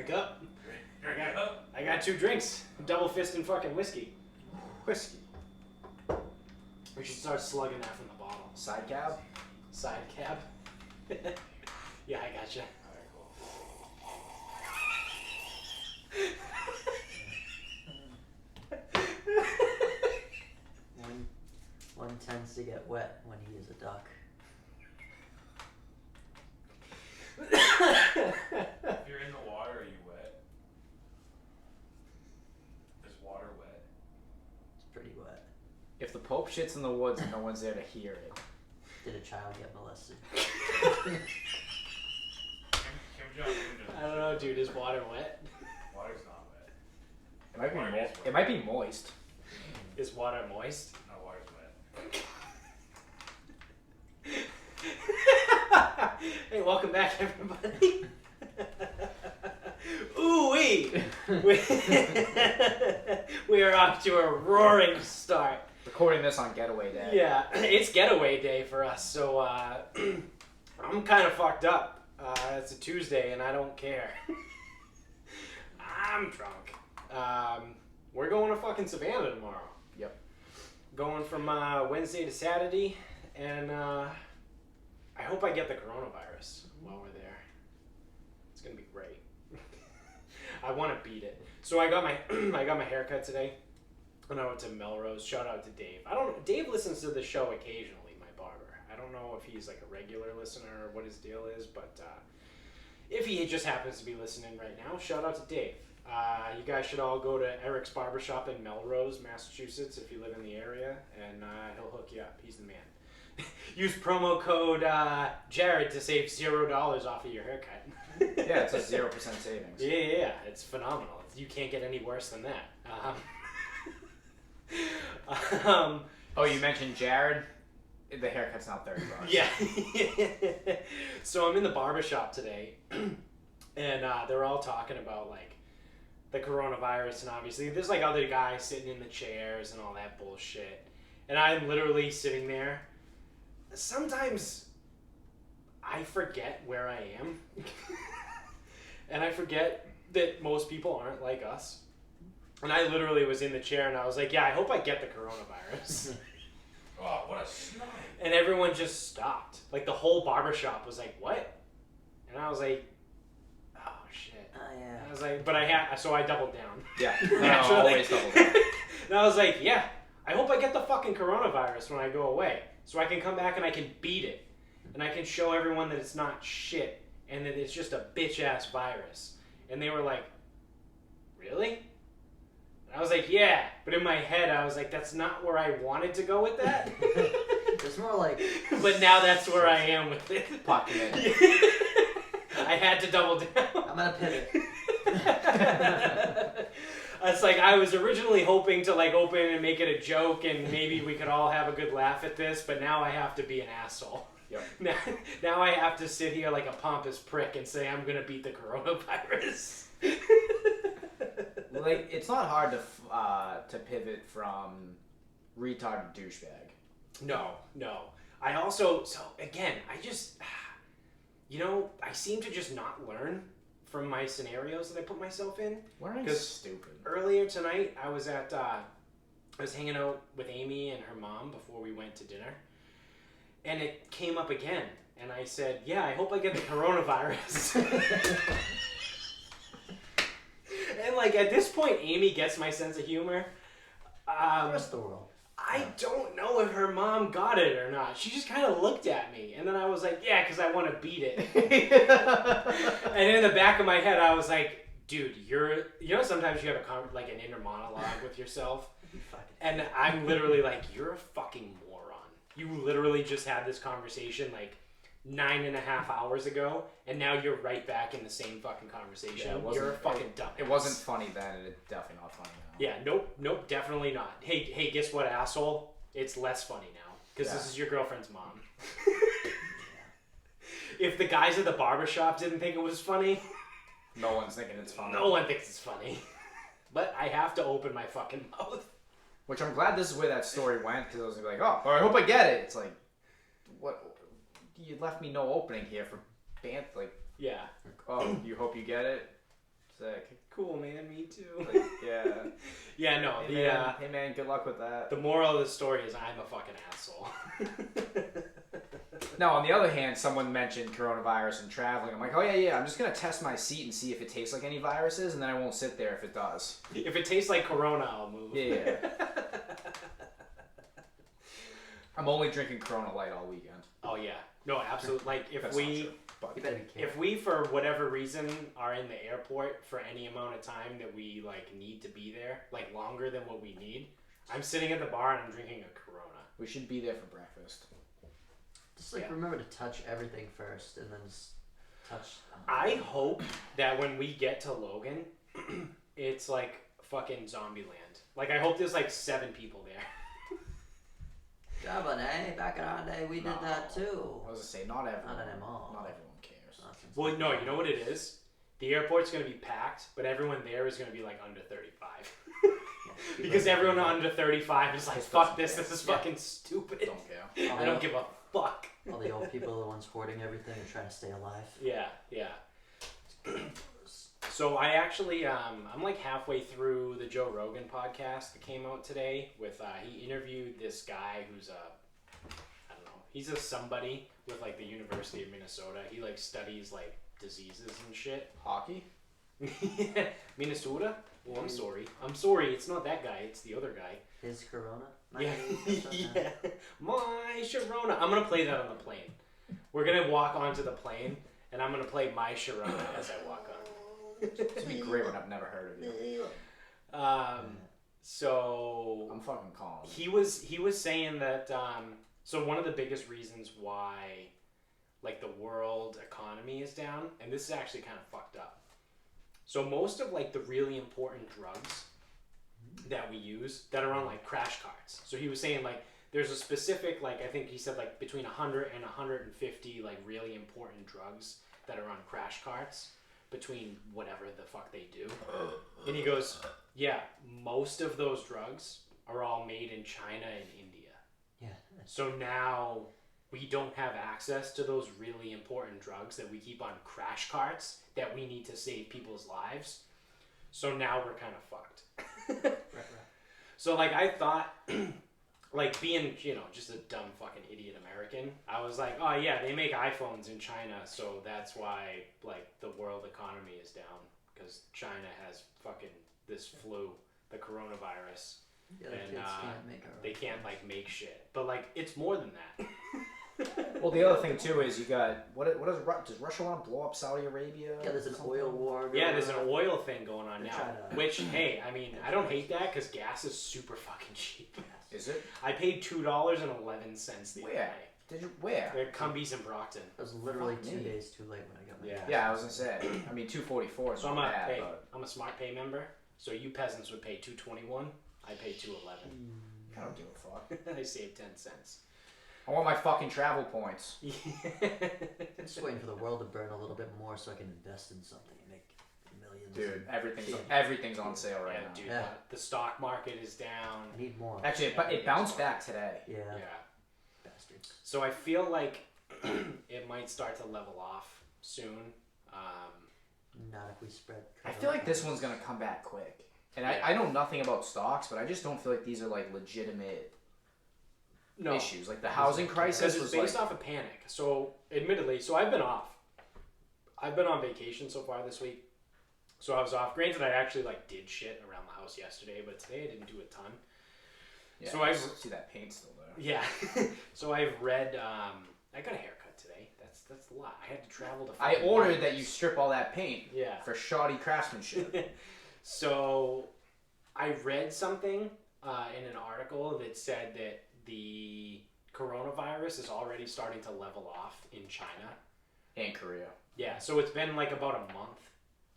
Drink up. I got 2 drinks. Double fist and fucking whiskey. Whiskey. We should start slugging that from the bottle. Side cab? Side cab. Yeah, I gotcha. One tends to get wet when he is a duck. If you're in the water, are you wet? Is water wet? It's pretty wet. If the Pope shits in the woods and no one's there to hear it. Did a child get molested? Kim Jong-un I don't know, dude. Is water wet? Water's not wet. It might be Water is wet. It might be moist. Is water moist? No, water's wet. Hey, welcome back, everybody. Ooh-wee! We are off to a roaring start. Recording this on getaway day. Yeah, it's getaway day for us, so I'm kind of fucked up. It's a Tuesday, and I don't care. I'm drunk. We're going to fucking Savannah tomorrow. Yep. Going from Wednesday to Saturday, and I hope I get the coronavirus while we're there. It's gonna be great. I want to beat it. So I got my I got my haircut today, and I went to Melrose. Shout out to Dave. Dave listens to the show occasionally. My barber. I don't know if he's like a regular listener or what his deal is, but if he just happens to be listening right now, shout out to Dave. You guys should all go to Eric's Barbershop in Melrose, Massachusetts, if you live in the area, and he'll hook you up. He's the man. Use promo code Jared to save $0 off of your haircut. Yeah, it's a 0% savings. Yeah, it's phenomenal. You can't get any worse than that. Oh, you mentioned Jared? The haircut's not $30. Yeah. So I'm in the barbershop today, and they're all talking about, like, the coronavirus, and obviously there's, like, other guys sitting in the chairs and all that bullshit. And I'm literally sitting there. Sometimes I forget where I am. And I forget that most people aren't like us. And I literally was in the chair and I was like, yeah, I hope I get the coronavirus. Oh, what a snipe. And everyone just stopped. Like, the whole barbershop was like, what? And I was like, oh, shit. Oh, yeah. I was like, but so I doubled down. Yeah, Naturally. always double down. And I was like, yeah, I hope I get the fucking coronavirus when I go away. So I can come back and I can beat it. And I can show everyone that it's not shit. And that it's just a bitch-ass virus. And they were like, really? And I was like, yeah. But in my head, I was like, that's not where I wanted to go with that. It's more like... But now that's where I am with it. Pocket it. I had to double down. I'm gonna pivot. It's like I was originally hoping to like open and make it a joke and maybe we could all have a good laugh at this, but now I have to be an asshole. Yep. Now I have to sit here like a pompous prick and say I'm gonna beat the coronavirus. Like, it's not hard to pivot from retard to douchebag. No. I also, so again, I just, I seem to just not learn from my scenarios that I put myself in. Learning's Because stupid. earlier tonight, I was hanging out with Amy and her mom before we went to dinner. And it came up again. And I said, yeah, I hope I get the coronavirus. And like at this point, Amy gets my sense of humor. The rest of the world. I don't know if her mom got it or not. She just kind of looked at me. And then I was like, yeah, because I want to beat it. And in the back of my head, I was like, dude, sometimes you have like an inner monologue with yourself. And I'm literally like, you're a fucking moron. You literally just had this conversation like 9.5 hours ago, and now you're right back in the same fucking conversation. Yeah, you're a fucking dumbass. It wasn't funny then, and it's definitely not funny now. Yeah, nope, definitely not. Hey, guess what, asshole? It's less funny now, because this is your girlfriend's mom. If the guys at the barbershop didn't think it was funny, no one's thinking it's funny. no one thinks it's funny. But I have to open my fucking mouth. Which I'm glad this is where that story went, because I was like, oh, I hope I get it. It's like, what? You left me no opening here for bant. Like, Yeah. oh, you hope you get it? Sick. Cool, man. Me too. Like, yeah. Yeah, no. Hey man, good luck with that. The moral of the story is I'm a fucking asshole. No, on the other hand, someone mentioned coronavirus and traveling. I'm like, oh yeah, I'm just gonna test my seat and see if it tastes like any viruses, and then I won't sit there if it does. If it tastes like Corona, I'll move. Yeah. I'm only drinking Corona Light all weekend. Oh yeah. No, absolutely. Like if That's not we true, but You better be careful. if we for whatever reason are in the airport for any amount of time that we like need to be there, like longer than what we need, I'm sitting at the bar and I'm drinking a Corona. we should be there for breakfast. Just like Yeah. remember to touch everything first, and then just touch. I hope that when we get to Logan, it's like fucking zombie land. Like I hope there's like 7 people there. Jabba, eh? Back in our day, we did that too. I was gonna say, not everyone. Not anymore. Not everyone cares. Nonsense. Well, no, you know what it is? The airport's gonna be packed, but everyone there is gonna be like under 35. Yeah, Because people- everyone under 35 is like, Just fuck doesn't this, care. this is Yeah. fucking stupid. Don't care. All I the- don't give a fuck. All the old people are the ones hoarding everything and trying to stay alive. Yeah. So I actually, I'm like halfway through the Joe Rogan podcast that came out today with, he interviewed this guy who's I don't know, he's a somebody with like the University of Minnesota. He like studies like diseases and shit. Hockey? Minnesota? Oh, I'm sorry. It's not that guy. It's the other guy. His Corona? Yeah. Yeah. Yeah. My Sharona. I'm going to play that on the plane. We're going to walk onto the plane, and I'm going to play My Sharona as I walk on. This would be great when I've never heard of you. So I'm fucking calm. he was saying that so one of the biggest reasons why like the world economy is down, and this is actually kind of fucked up. So most of like the really important drugs that we use that are on like crash carts. So he was saying like there's a specific like I think he said like between 100 and 150 like really important drugs that are on crash carts between whatever the fuck they do. And he goes, yeah, most of those drugs are all made in China and India. Yeah. So now we don't have access to those really important drugs that we keep on crash carts that we need to save people's lives. So now we're kind of fucked. Right. So like I thought, like being, you know, just a dumb fucking idiot American, I was like, oh yeah, they make iPhones in China, so that's why like the world economy is down because China has fucking this flu, the coronavirus. The other And, kids can't make our They can't like make shit, but like it's more than that. Well, the other thing too is you got what does Russia want to blow up Saudi Arabia? Yeah, there's an Something? oil war. Yeah, going there's an on. oil thing going on They're now. trying to- Which, hey, I mean, I don't hate that because gas is super fucking cheap. Is it? I paid $2.11 the other Where? day. Did you where? They're Cumbies in Brockton. It was literally Fuck 2 me. days too late when I got my Yeah. gas. Yeah, I was gonna say. I mean, 244 is So not bad, but I'm a Smart Pay member. So you peasants would pay $2.21. I pay $2.11. I don't give a fuck. I saved 10 cents. I want my fucking travel points. I'm just waiting for the world to burn a little bit more so I can invest in something and make millions. Dude, Yeah. everything's on sale right Yeah, now. dude, Yeah. the stock market is down. I need more. Actually, it bounced back today. Yeah. Yeah. Bastards. So I feel like it might start to level off soon. Not if we spread. I feel like this one's gonna come back quick. And I know nothing about stocks, but I just don't feel like these are like legitimate No. issues. Like the housing Because crisis it's was based like, off of panic. So, admittedly, so I've been off. I've been on vacation so far this week. So I was off. Granted, I actually like did shit around the house yesterday, but today I didn't do a ton. yeah, so I I- see that paint still there. Yeah. So I've read. I got a haircut today. That's a lot. I had to travel to. I fucking ordered London. that you strip all that paint Yeah. for shoddy craftsmanship. So I read something in an article that said that the coronavirus is already starting to level off in China. And Korea. Yeah, so it's been like about a month.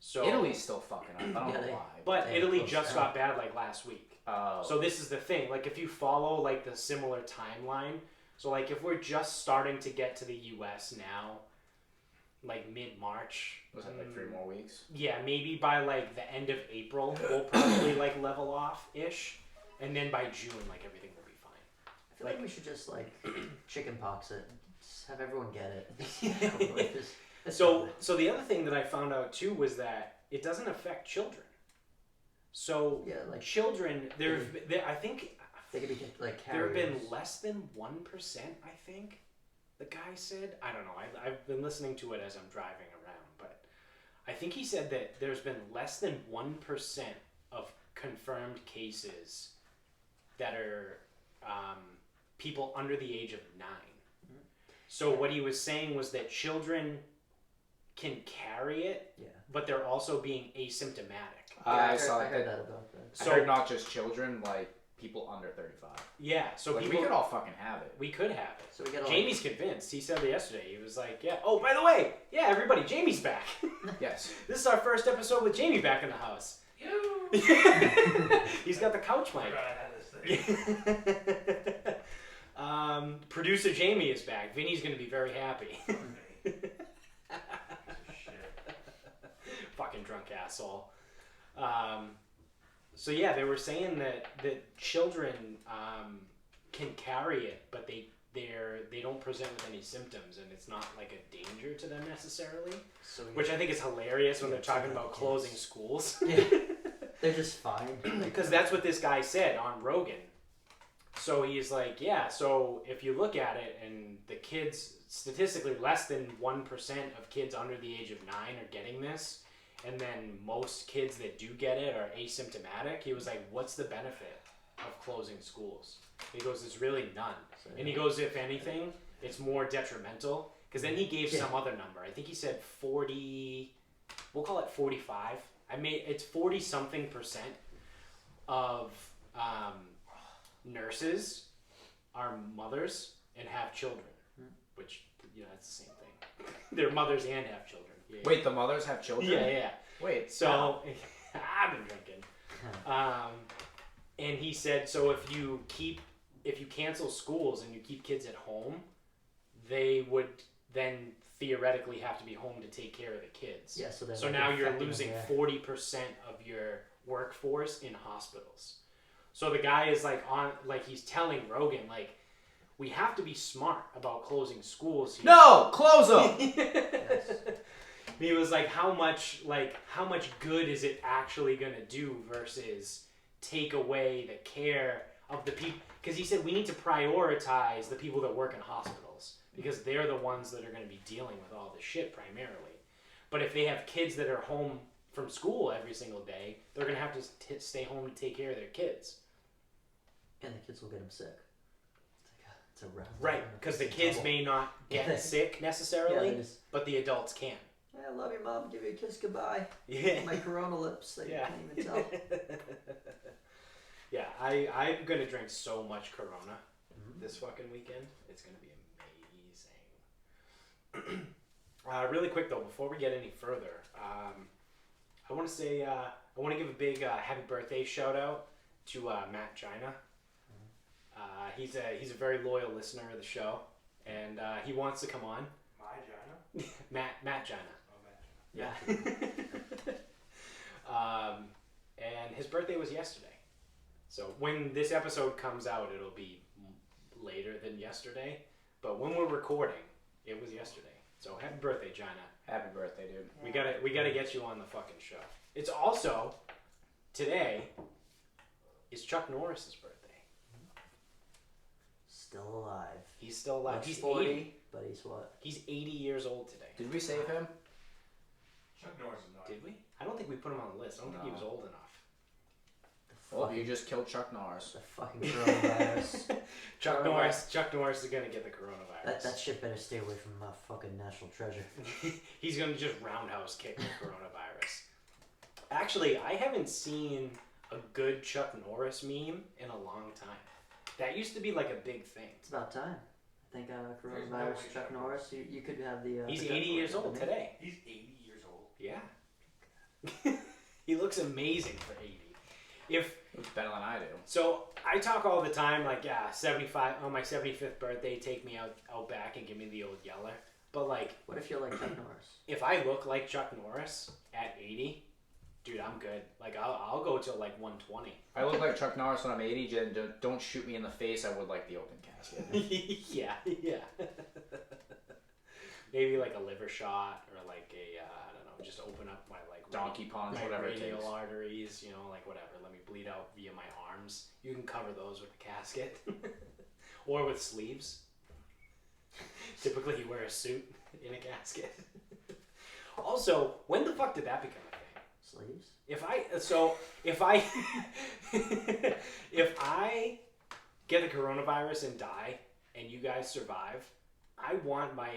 So Italy's still fucking up. I don't Yeah, know they- why. but They Italy closed just down. got bad like last week. Oh. So this is the thing. Like if you follow like the similar timeline, so like if we're just starting to get to the US now, like mid-March. was that like 3 more weeks? Yeah, maybe by like the end of April, we'll probably like level off-ish. And then by June, like everything will be fine. I feel like we should just like chicken pox it. Just have everyone get it. So the other thing that I found out too was that it doesn't affect children. So Yeah, like children, I think they could be like there have carriers. been less than 1%. I think the guy said. I don't know. I've been listening to it as I'm driving around, but I think he said that there's been less than 1% of confirmed cases that are people under the age of 9. So what he was saying was that children can carry it, but they're also being asymptomatic. I saw I heard that about that. So I heard not just children, like people under 35. Yeah, so like, people, we could all fucking have it. We could have it. So we gotta, Jamie's convinced. He said it yesterday. He was like, "Yeah. Oh, by the way, yeah, everybody, Jamie's back. Yes. This is our first episode with Jamie back in the house. He's got the couch mic. Producer Jamie is back. Vinny's gonna be very happy. Fucking drunk asshole. So yeah, they were saying that children can carry it, but they don't present with any symptoms, and it's not like a danger to them necessarily. So which I think is hilarious when they're talking about closing schools. Yeah, they're just fine. Because that's what this guy said on Rogan. So he's like, yeah, so if you look at it, and the kids, statistically less than 1% of kids under the age of 9 are getting this, and then most kids that do get it are asymptomatic, he was like, what's the benefit of closing schools? He goes, there's really none. And he goes, if anything, it's more detrimental. Because then he gave some other number. I think he said 40, we'll call it 45. It's 40-something% of nurses are mothers and have children. Which, that's the same thing. They're mothers and have children. Yeah. Wait, the mothers have children? Yeah. Wait, so I've been drinking. And he said, so if you cancel schools and you keep kids at home, they would then theoretically have to be home to take care of the kids. Yeah, so now you're losing 40% of your workforce in hospitals. So the guy is he's telling Rogan, like, we have to be smart about closing schools here. No, close them. Yes. He was like, how much good is it actually going to do versus take away the care of the people? Because he said we need to prioritize the people that work in hospitals because they're the ones that are going to be dealing with all this shit primarily. But if they have kids that are home from school every single day, they're going to have to stay home to take care of their kids. And the kids will get them sick. It's a round. Right, because the kids may not get sick necessarily, but the adults can. Yeah, I love you, Mom. Give you a kiss goodbye. Yeah. My Corona lips that you can't even tell. Yeah, I'm going to drink so much Corona this fucking weekend. It's going to be amazing. Really quick, though, before we get any further, I want to say, I want to give a big happy birthday shout out to Matt Gina. He's a very loyal listener of the show, and he wants to come on. My Gina? Matt Gina. Oh, Yeah. And his birthday was yesterday. So when this episode comes out, it'll be later than yesterday. But when we're recording, it was yesterday. So happy birthday, Gina. Happy birthday, dude. We gotta get you on the fucking show. It's also today is Chuck Norris's birthday. Still alive. He's still alive. Not He's 40, 80. but he's what? He's 80 years old today. Did we save him? Chuck Norris is not. Did we? I don't think we put him on the list. I don't think he was old enough. Well, you just killed Chuck Norris. The fucking coronavirus. Chuck Norris is gonna get the coronavirus. That shit better stay away from my fucking national treasure. He's gonna just roundhouse kick the coronavirus. Actually, I haven't seen a good Chuck Norris meme in a long time. That used to be like a big thing. It's about time. I think There's no coronavirus, way Chuck Chuck Norris, you could have the... He's the 80 years old me. today. He's 80 years old. Yeah. He looks amazing for 80. Looks better than I do. So I talk all the time, like, 75 on my 75th birthday, take me out back and give me the old yeller. But like, What if you're like Chuck Norris? if I look like Chuck Norris at 80, dude, I'm good. Like, I'll go till like 120. I look like Chuck Norris when I'm 80. Jen, don't shoot me in the face. I would like the open casket. Yeah. maybe like a liver shot or like a I don't know, just open up my like Donkey punch, my whatever it radial takes. arteries, you know, like whatever. Let me bleed out via my arms. You can cover those with a casket or with sleeves. Typically, you wear a suit in a casket. Also, when the fuck did that become a thing? Sleeves? If I if I get the coronavirus and die, and you guys survive, I want my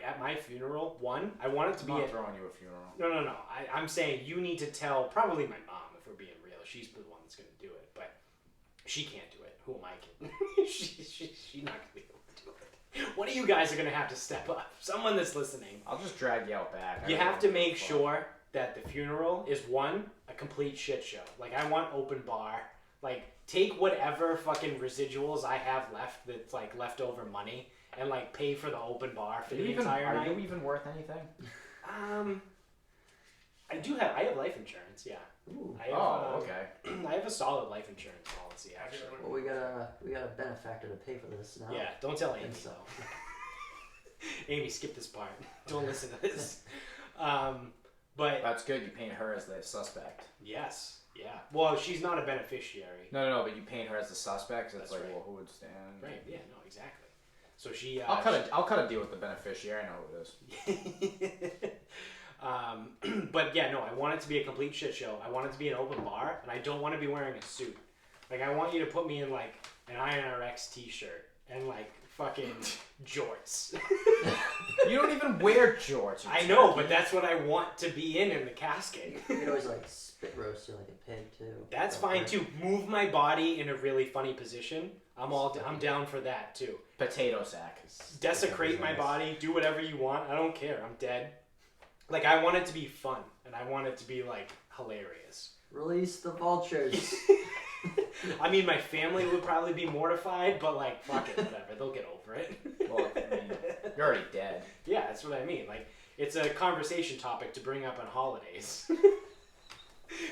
at my funeral. One, I want it to I'm be not a, throwing you a funeral. no. I'm saying you need to tell probably my mom if we're being real. She's the one that's gonna do it, but she can't do it. Who am I kidding? She's not gonna be able to do it. One of you guys are gonna have to step up. Someone that's listening. I'll just drag you out back. You have to make sure that the funeral is one, a complete shit show. Like I want open bar. Like take whatever fucking residuals I have left that's like leftover money and like pay for the open bar for the entire night. Are you even worth anything? I have life insurance, yeah. Ooh. I have, Okay. I have a solid life insurance policy actually. Well, we got a benefactor to pay for this now. Yeah, don't tell Amy so. though. Amy, skip this part. Don't listen to this. But That's good. You paint her as the suspect. yes, yeah. Well, she's not a beneficiary. No, but you paint her as the suspect. So it's That's like, right. well, who would stand? Right? Yeah. No. Exactly. So she. I'll cut a deal with the beneficiary. I know who it is. But yeah, no. I want it to be a complete shit show. I want it to be an open bar, and I don't want to be wearing a suit. Like, I want you to put me in like an INRX t-shirt and like fucking jorts. You don't even wear jorts. I know, but that's what I want to be in the casket. You could always like spit roast you like a pig too. That's fine too. Move my body in a really funny position. I'm down for that too. Potato sack. Desecrate my body. Do whatever you want. I don't care. I'm dead. Like I want it to be fun, and I want it to be like hilarious. Release the vultures. I mean, my family would probably be mortified, but like, fuck it, whatever. They'll get over it. Well, I mean, you're already dead. Yeah, that's what I mean. Like, it's a conversation topic to bring up on holidays.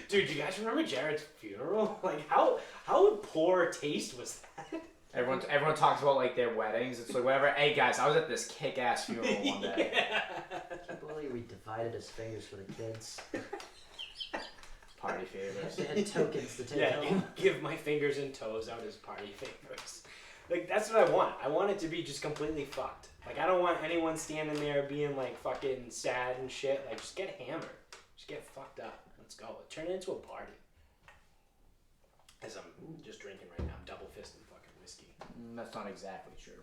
Dude, you guys remember Jared's funeral? Like, how poor taste was that? Everyone talks about like their weddings. It's like whatever. Hey guys, I was at this kick-ass funeral one day. Yeah. I can't believe we divided his fingers for the kids. Party favors. They had tokens to take Yeah, home. give my fingers and toes out as party favors. Like, that's what I want. I want it to be just completely fucked. Like, I don't want anyone standing there being, like, fucking sad and shit. Like, just get hammered. Just get fucked up. Let's go. Turn it into a party. As I'm just drinking right now. I'm double fisting fucking whiskey. That's not exactly true.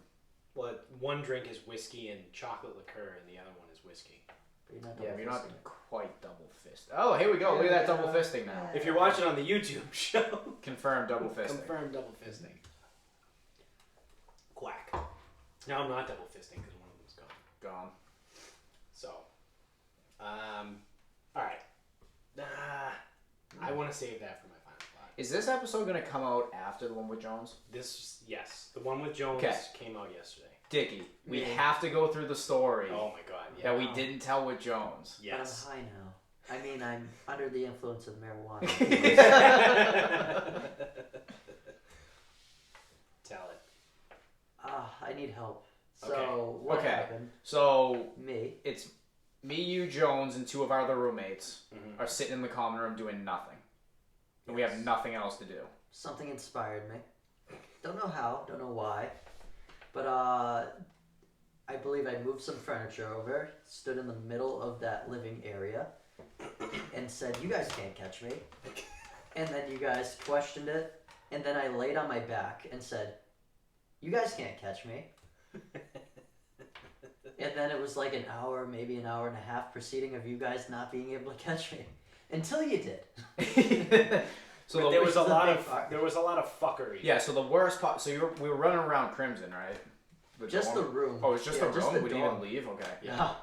Well, one drink is whiskey and chocolate liqueur, and the other one is whiskey. But you're not You're not double-fisting it. quite double fist. Oh, here we go. Look at that double fisting now. If you're watching on the YouTube show, Confirmed double fisting. confirm double fisting. Quack. No, I'm not double fisting because one of them's gone. Gone. So, all right. I want to save that for my final thought. Is this episode gonna come out after the one with Jones? Yes, the one with Jones Okay. came out yesterday. Dickie, we Yeah. have to go through the story Oh my god, yeah. that we didn't tell with Jones. Yes. But I'm high now. I mean, I'm under the influence of marijuana. Tell it. I need help. So, Okay. what Okay. happened? So Me. it's me, you, Jones, and two of our other roommates Mhm. are sitting in the common room doing nothing. And we have Yes. nothing else to do. Something inspired me. Don't know how, don't know why. But I believe I moved some furniture over, stood in the middle of that living area, and said, "You guys can't catch me." And then you guys questioned it, and then I laid on my back and said, "You guys can't catch me." And then it was like an hour, maybe an hour and a half proceeding of you guys not being able to catch me. Until you did. So But the, there was a which is lot the of big part. fuckery. yeah, so the worst part. So we were running around Crimson, right? Just the dorm? room. Oh, it's just Yeah, the room. We didn't dorm. even leave. Okay. Yeah.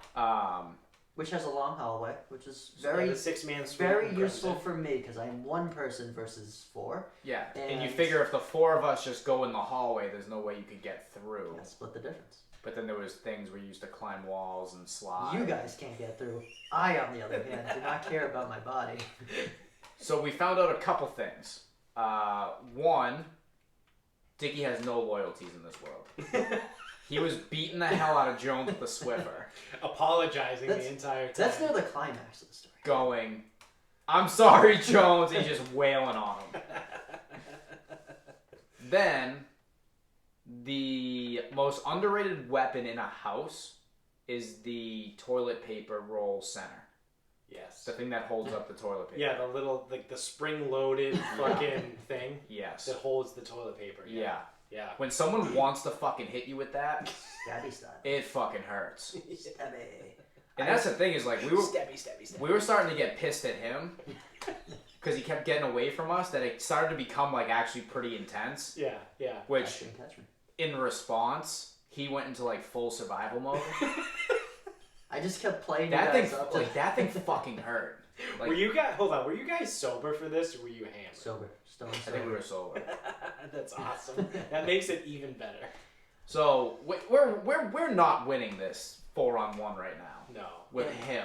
Which has a long hallway, which is Very very, 6-man suite very in useful Crimson. for me because I'm one person versus four. Yeah, and you And- figure if the four of us just go in the hallway, there's no way you could get through. Yeah, split the difference. But then there was things where you used to climb walls and slide. You guys can't get through. I, on the other hand, do not care about my body. So we found out a couple things. One, Dickie has no loyalties in this world. He was beating the hell out of Jones with the Swiffer. Apologizing the entire time. That's near the climax of the story. Going, I'm sorry, Jones. He's just wailing on him. Then, the most underrated weapon in a house is the toilet paper roll center. Yes. The thing that holds up the toilet paper. Yeah, the little, like, the spring-loaded fucking thing Yes. that holds the toilet paper. Yeah. Yeah. When someone wants to fucking hit you with that, Stabby style. it fucking hurts. Stabby. And that's the thing is, like, we Stabby. were starting to get pissed at him because he kept getting away from us, that it started to become, like, actually pretty intense. Yeah. Which, Catch me. in response, he went into, like, full survival mode. I just kept playing That you thing, guys up. like, that thing fucking hurt. Like, Were you guys sober for this, or were you hammered? Sober. Stone I sober. think we were sober. That's awesome. That makes it even better. So we're not winning this 4-on-1 right now No. with him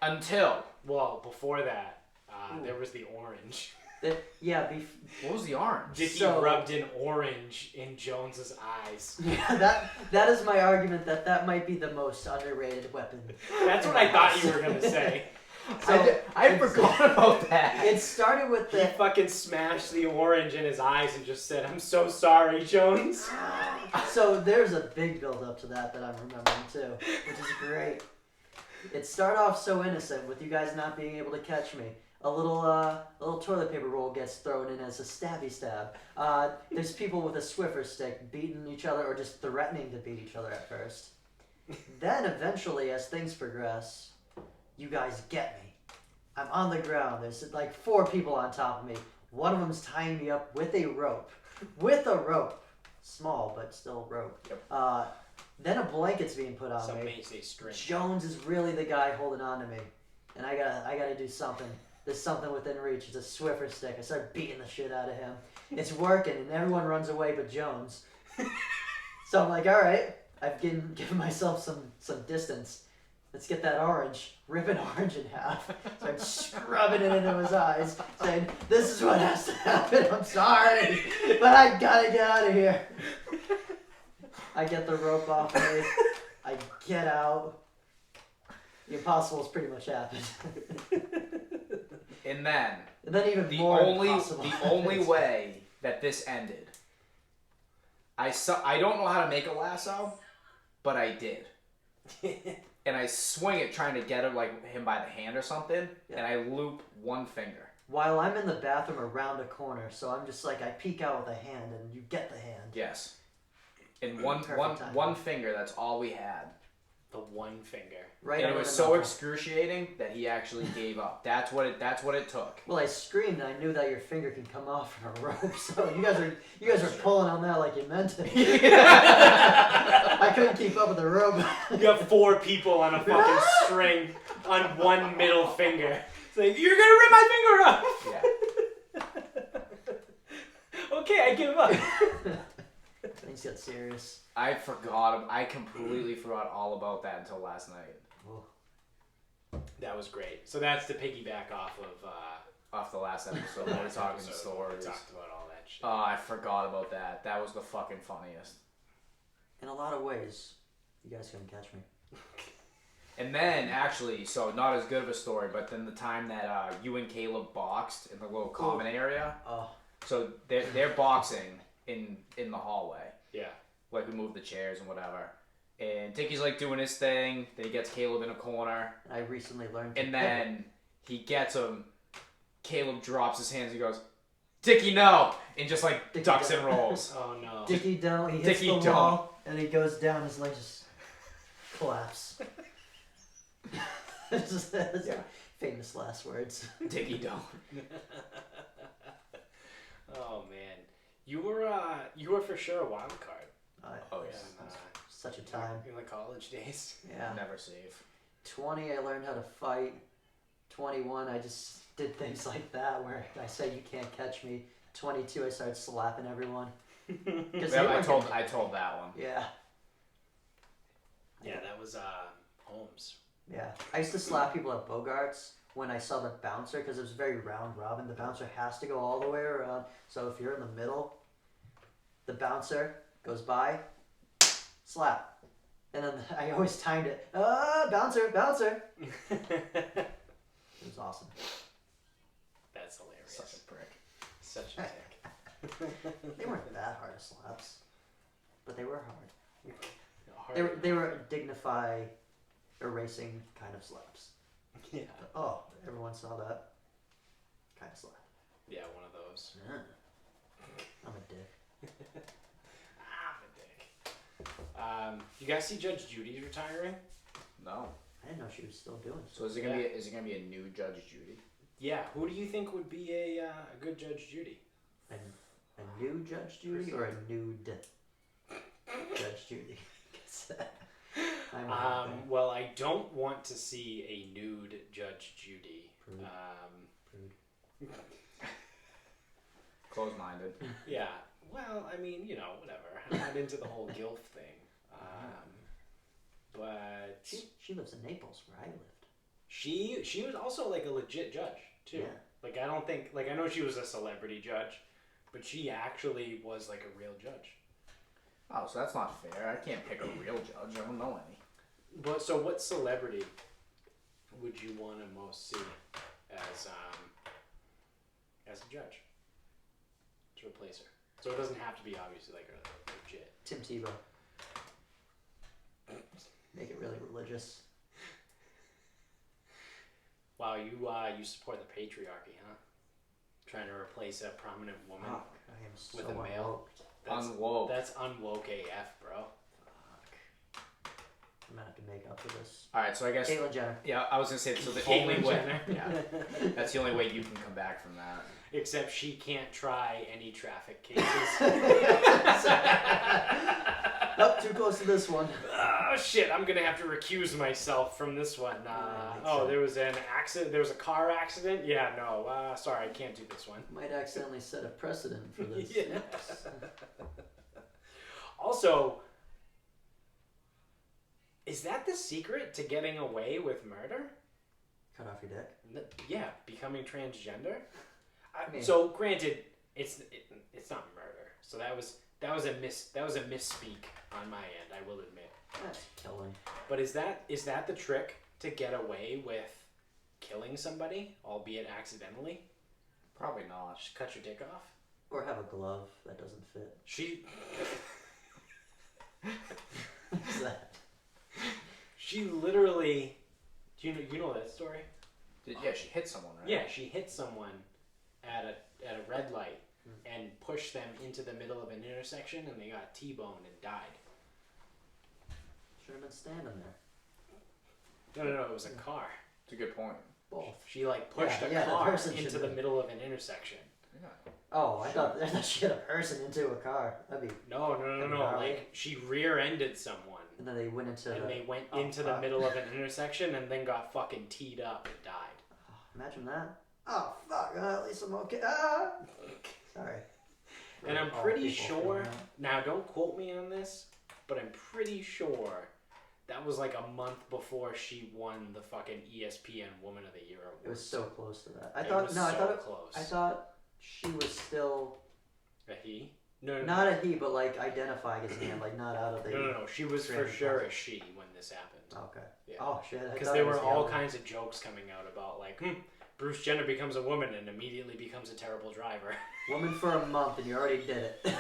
until Well, before that, there was the orange. what was the orange? Dickie So- rubbed an orange in Jones's eyes. Yeah, that is my argument that might be the most underrated weapon. That's what I thought you were gonna say. So, I forgot about that. It started with He the. fucking smashed the orange in his eyes and just said, "I'm so sorry, Jones." So there's a big build up to that I'm remembering too, which is great. It started off so innocent with you guys not being able to catch me. A little toilet paper roll gets thrown in as a stabby stab. There's people with a Swiffer stick beating each other or just threatening to beat each other at first. Then eventually, as things progress, you guys get me. I'm on the ground. There's like 4 people on top of me. One of them's tying me up with a rope. Small, but still rope. Yep. Then a blanket's being put on Some me. may say string. Jones is really the guy holding on to me. And I gotta do something. There's something within reach. It's a Swiffer stick. I start beating the shit out of him. It's working, and everyone runs away but Jones. So I'm like, alright, I've given myself some distance. Let's get that orange. Rip an orange in half. Start scrubbing it into his eyes, saying, this is what has to happen. I'm sorry, but I gotta get out of here. I get the rope off me. I get out. The impossible's pretty much happened. And then even the more only impossible the only happens. way that this ended, I don't know how to make a lasso, but I did. And I swing it trying to get him by the hand or something, Yeah. and I loop one finger. While I'm in the bathroom around a corner, so I'm just like, I peek out with a hand, and you get the hand. Yes. And one Perfect timing. one finger, that's all we had. The one finger. Right And it under was the so knuckle. excruciating that he actually gave up. That's what it took. Well, I screamed, and I knew that your finger can come off from a rope, so you guys are pulling on that like you meant it. I couldn't keep up with the rope. You got 4 people on a fucking string on one middle finger. It's like, you're gonna rip my finger off! Yeah. Okay, I give up. Things get serious. I completely forgot all about that until last night. Oh. That was great. So that's to piggyback off of Off the last episode, we were talking episode. stories. We talked about all that shit. Oh, I forgot about that. That was the fucking funniest. In a lot of ways, you guys couldn't catch me. And then, actually, so not as good of a story, but then the time that you and Caleb boxed in the little common area. Oh. So they're boxing in the hallway. Yeah. Like, we moved the chairs and whatever. And Dickie's like doing his thing. Then he gets Caleb in a corner. I recently learned to And then he gets him. Caleb drops his hands and goes, Dickie, no! And just like Dickie, ducks don't. and rolls. Oh no. Dickie don't. He hits Dickie the wall, and he goes down. His legs just collapse. It's just Yeah. famous last words. Dickie, don't. Oh man. You were for sure a wild card. Oh, yeah. In, Such a time. in the college days. Yeah. Never safe. 20, I learned how to fight. 21, I just did things like that where I said you can't catch me. 22, I started slapping everyone. Yeah, I told that one. Yeah, Yeah, that was Holmes. yeah. I used to slap people at Bogarts when I saw the bouncer because it was very round robin. The bouncer has to go all the way around. So if you're in the middle, the bouncer goes by, slap. And then I always timed it. Bouncer, bouncer. It was awesome. That's hilarious. Such a prick. Such a dick. They weren't that hard of slaps, but they were hard. Hard They were dignify, erasing kind of slaps. Yeah. Oh, everyone saw that kind of slap. Yeah, one of those. I'm a dick. I'm a dick. You guys see Judge Judy's retiring? No. I didn't know she was still doing So is it gonna be a new Judge Judy? Yeah. Who do you think would be a good Judge Judy? A new Judge Judy or a nude Judge Judy? Well, I don't want to see a nude Judge Judy. Prude. Prude. Close-minded. Yeah. Well, I mean, you know, whatever. I'm not into the whole gilf thing. But She lives in Naples, where I lived. she was also like a legit judge too. Yeah. Like I don't think I know she was a celebrity judge, but she actually was like a real judge. Oh, so that's not fair. I can't pick a real judge. I don't know any. But so what celebrity would you want to most see as a judge to replace her? So it doesn't have to be obviously like a legit. Tim Tebow. Make it really religious. Wow, you support the patriarchy, huh? Trying to replace a prominent woman Fuck, I am so with a male. That's, Unwoke. That's unwoke AF, bro. Fuck. I'm gonna have to make up for this. All right, so I guess. Caitlyn Jenner. Yeah, I was gonna say so. The Caitlyn only way. Jenner. Yeah, that's the only way you can come back from that. Except she can't try any traffic cases. Nope, too close to this one. Oh shit! I'm gonna have to recuse myself from this one. So. There was an accident. There was a car accident. Yeah, no. Sorry, I can't do this one. Might accidentally set a precedent for this. Yeah. Oops. Also, is that the secret to getting away with murder? Cut off your dick. Yeah, becoming transgender. mean- So granted, it's not murder. So that was a misspeak on my end. I will admit. That's killing. But is that the trick to get away with killing somebody, albeit accidentally? Probably not. Just cut your dick off. Or have a glove that doesn't fit. What's that? She literally. Do you know that story? Yeah, she hit someone, right? Yeah, she hit someone at a red light and pushed them into the middle of an intersection, and they got T-boned and died. Should have been standing there. No, it was a car. It's a good point. Both. She pushed Yeah, a the car person into should the be- middle of an intersection. Yeah. Oh, I thought she hit a person into a car. That'd be. No. Gnarly. Like she rear-ended someone, And then they went into. and they went Oh, into the fuck. middle of an intersection, and then got fucking teed up and died. Imagine that. Oh fuck! At least I'm okay. Ah. Sorry. And I'm All pretty people sure. feeling Now, don't quote me on this, but I'm pretty sure that was like a month before she won the fucking ESPN Woman of the Year award. It was so close to that. I It thought was no. I so thought it, close. I thought she was still A he? No. not a he, but like identifying as a man, like not out of the. No. She was for Trans sure a process. she when this happened. Okay. Yeah. Oh shit! I Because thought there it was were the all other. kinds of jokes coming out about like, Bruce Jenner becomes a woman and immediately becomes a terrible driver. Woman for a month and you already did it.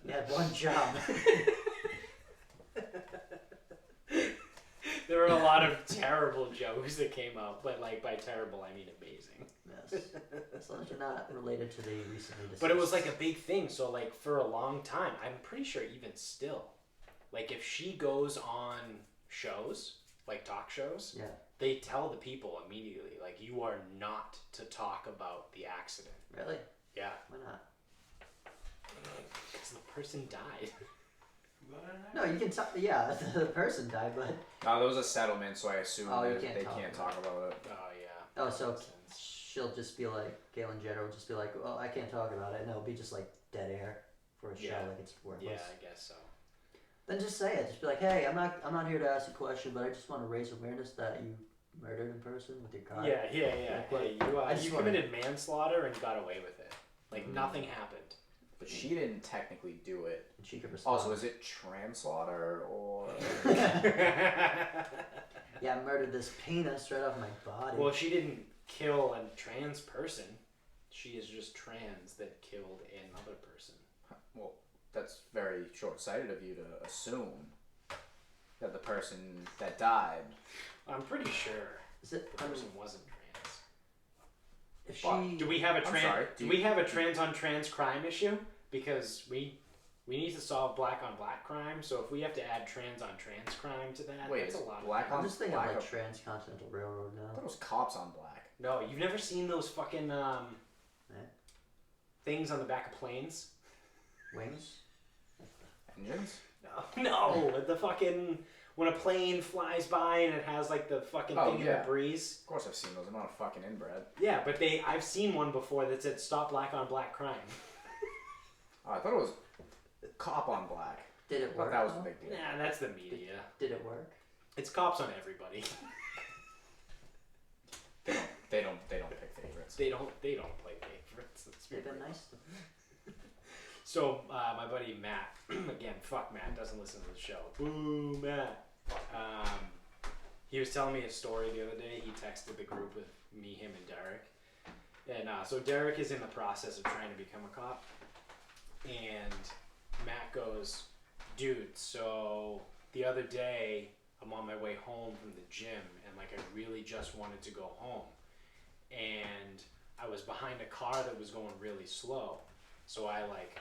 You had one job. There were a lot of terrible jokes that came out, but like by terrible I mean amazing. Yes. As long as you're not related to the recently deceased. But it was like a big thing, so like for a long time, I'm pretty sure even still, like if she goes on shows, like talk shows, Yeah. they tell the people immediately, like you are not to talk about the accident. Really? Yeah. Why not? Because the person died. No, you can talk. Yeah, the person died, but No, there was a settlement, so I assume Oh, you that can't they talk can't about talk about it. Oh yeah. oh, That so makes sense. she'll just be like Caitlyn Jenner will just be like, well, I can't talk about it, and it'll be just like dead air for a show, Yeah. like it's worthless. Yeah, I guess so. Then just say it. Just be like, hey, I'm not here to ask you a question, but I just want to raise awareness that you murdered in person with your car. Yeah. Like, Hey, I just you wanna- committed manslaughter and got away with it. Like nothing happened. But she didn't technically do it. And she could respond. Also, is it translaughter or? Yeah, I murdered this penis right off my body. Well, she didn't kill a trans person. She is just trans that killed another person. Well, that's very short-sighted of you to assume that the person that died. I'm pretty sure Is it? the person wasn't trans. If Fuck. she. Do we have a I'm sorry, do we have a trans on trans crime issue? Because we need to solve black on black crime. So if we have to add trans on trans crime to that, Wait, that's a is lot. black Of I'm on just thinking black of like or- Transcontinental Railroad I thought now. it was cops on black. No, you've never seen those fucking things on the back of planes. Wings? Engines? No, the fucking when a plane flies by and it has like the fucking thing in the breeze. Of course I've seen those. I'm not a fucking inbred. Yeah, but I've seen one before that said "Stop black on black crime." Oh, I thought it was cop on black. Did I it thought work? that was a though? big deal. Nah, that's the media. Did it work? It's cops on everybody. They don't pick favorites. They don't play favorites. Let's be They've been real. nice to me. So my buddy Matt, again, fuck Matt, doesn't listen to the show. Boo, Matt. He was telling me a story the other day. He texted the group with me, him, and Derek. And so Derek is in the process of trying to become a cop. And Matt goes, dude, so the other day I'm on my way home from the gym and like I really just wanted to go home. And I was behind a car that was going really slow. So I like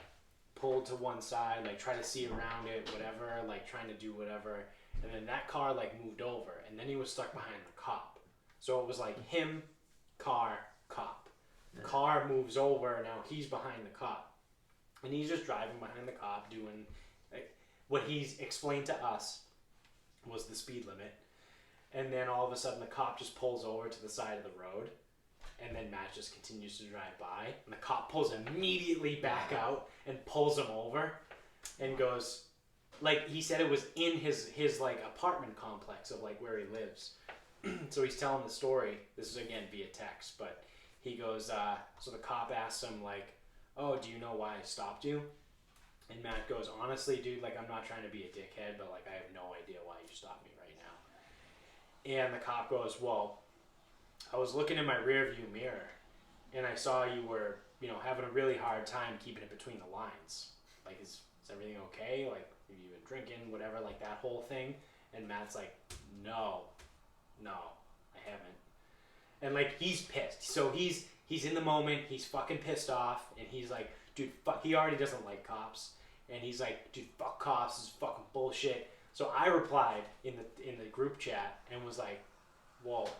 pulled to one side, like try to see around it, whatever, like trying to do whatever. And then that car like moved over and then he was stuck behind the cop. So it was like him, car, cop. Yeah. Car moves over, now he's behind the cop. And he's just driving behind the cop doing like what he's explained to us was the speed limit. And then all of a sudden the cop just pulls over to the side of the road. And then Matt just continues to drive by. And the cop pulls immediately back out and pulls him over and goes, like he said it was in his like apartment complex of like where he lives. So he's telling the story. This is again via text, but he goes, so the cop asks him like, oh, do you know why I stopped you? And Matt goes, honestly, dude, like I'm not trying to be a dickhead, but like I have no idea why you stopped me right now. And the cop goes, well, I was looking in my rear view mirror and I saw you were, you know, having a really hard time keeping it between the lines. Like, is everything okay? Like, have you been drinking, whatever, like that whole thing? And Matt's like, no, I haven't. And like, he's pissed. So he's in the moment, he's fucking pissed off and he's like, dude, fuck, he already doesn't like cops. And he's like, dude, fuck cops, this is fucking bullshit. So I replied in the group chat and was like, well,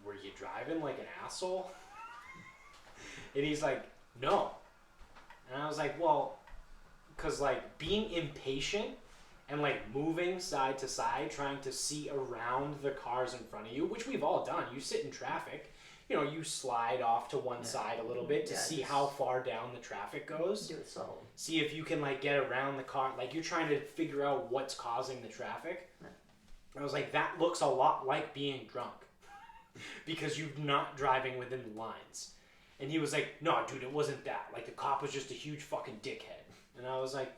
were you driving like an asshole? And he's like, no. And I was like, well, because like being impatient and like moving side to side, trying to see around the cars in front of you, which we've all done. You sit in traffic, you know, you slide off to one side a little bit to see just how far down the traffic goes. do it subtle. See if you can like get around the car. Like you're trying to figure out what's causing the traffic. I was like, that looks a lot like being drunk. Because you're not driving within the lines. And he was like, no, dude, it wasn't that. Like, the cop was just a huge fucking dickhead. And I was like,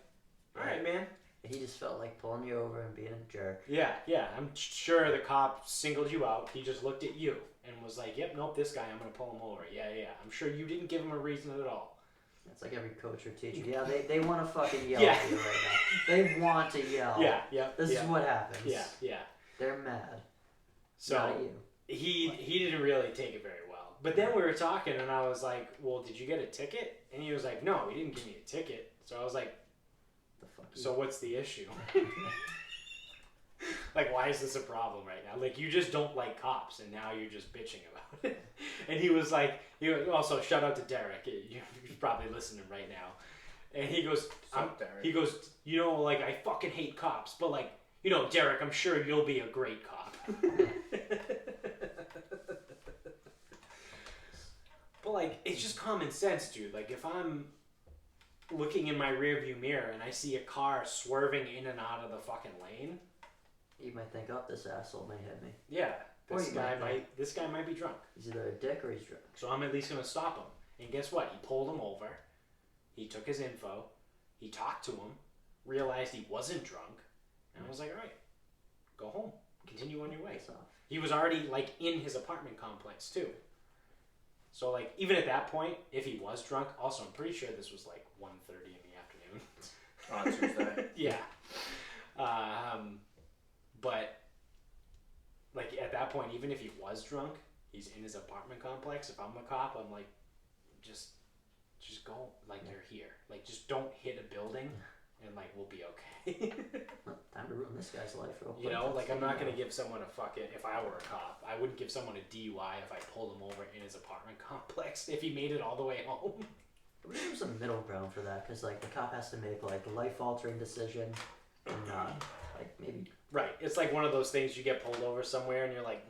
all right, man. He just felt like pulling you over and being a jerk. Yeah, I'm sure the cop singled you out. He just looked at you and was like, yep, nope, this guy, I'm going to pull him over. Yeah. I'm sure you didn't give him a reason at all. It's like every coach or teacher. Yeah, they want to fucking yell Yeah. at you right now. They want to yell. Yeah. This is what happens. Yeah. They're mad. So Not you. he didn't really take it very well. But then we were talking and I was like, well, did you get a ticket? And he was like, no, he didn't give me a ticket. So I was like, The fuck so what's the issue? Like, why is this a problem right now? Like, you just don't like cops, and now you're just bitching about it. And he was also, shout out to Derek. You're probably listening right now. And he goes, Derek? you know, like, I fucking hate cops, but like, you know, Derek, I'm sure you'll be a great cop. But like, it's just common sense, dude. Like, if I'm looking in my rearview mirror and I see a car swerving in and out of the fucking lane, You might think, oh, this asshole may hit me. yeah, Or you might this guy might be drunk. He's either a dick or he's drunk. So I'm at least gonna stop him. And guess what? He pulled him over, He took his info. He talked to him. Realized he wasn't drunk. And I was like, all right, go home. Continue on your way. He was already, like, in his apartment complex, too. So, like, even at that point, if he was drunk, also, I'm pretty sure this was, like, 1:30 in the afternoon. On Tuesday. Yeah. But, like, at that point, even if he was drunk, he's in his apartment complex. If I'm a cop, I'm like, just go. Like, you're here. Like, just don't hit a building, and, like, we'll be okay. Time to ruin this guy's life real quick. You know, like, I'm not going to give someone a fucking, if I were a cop, I wouldn't give someone a DUI if I pulled him over in his apartment complex if he made it all the way home. But there's a middle ground for that, because, like, the cop has to make, like, a life-altering decision and not, like, maybe... Right. It's like one of those things you get pulled over somewhere and you're like,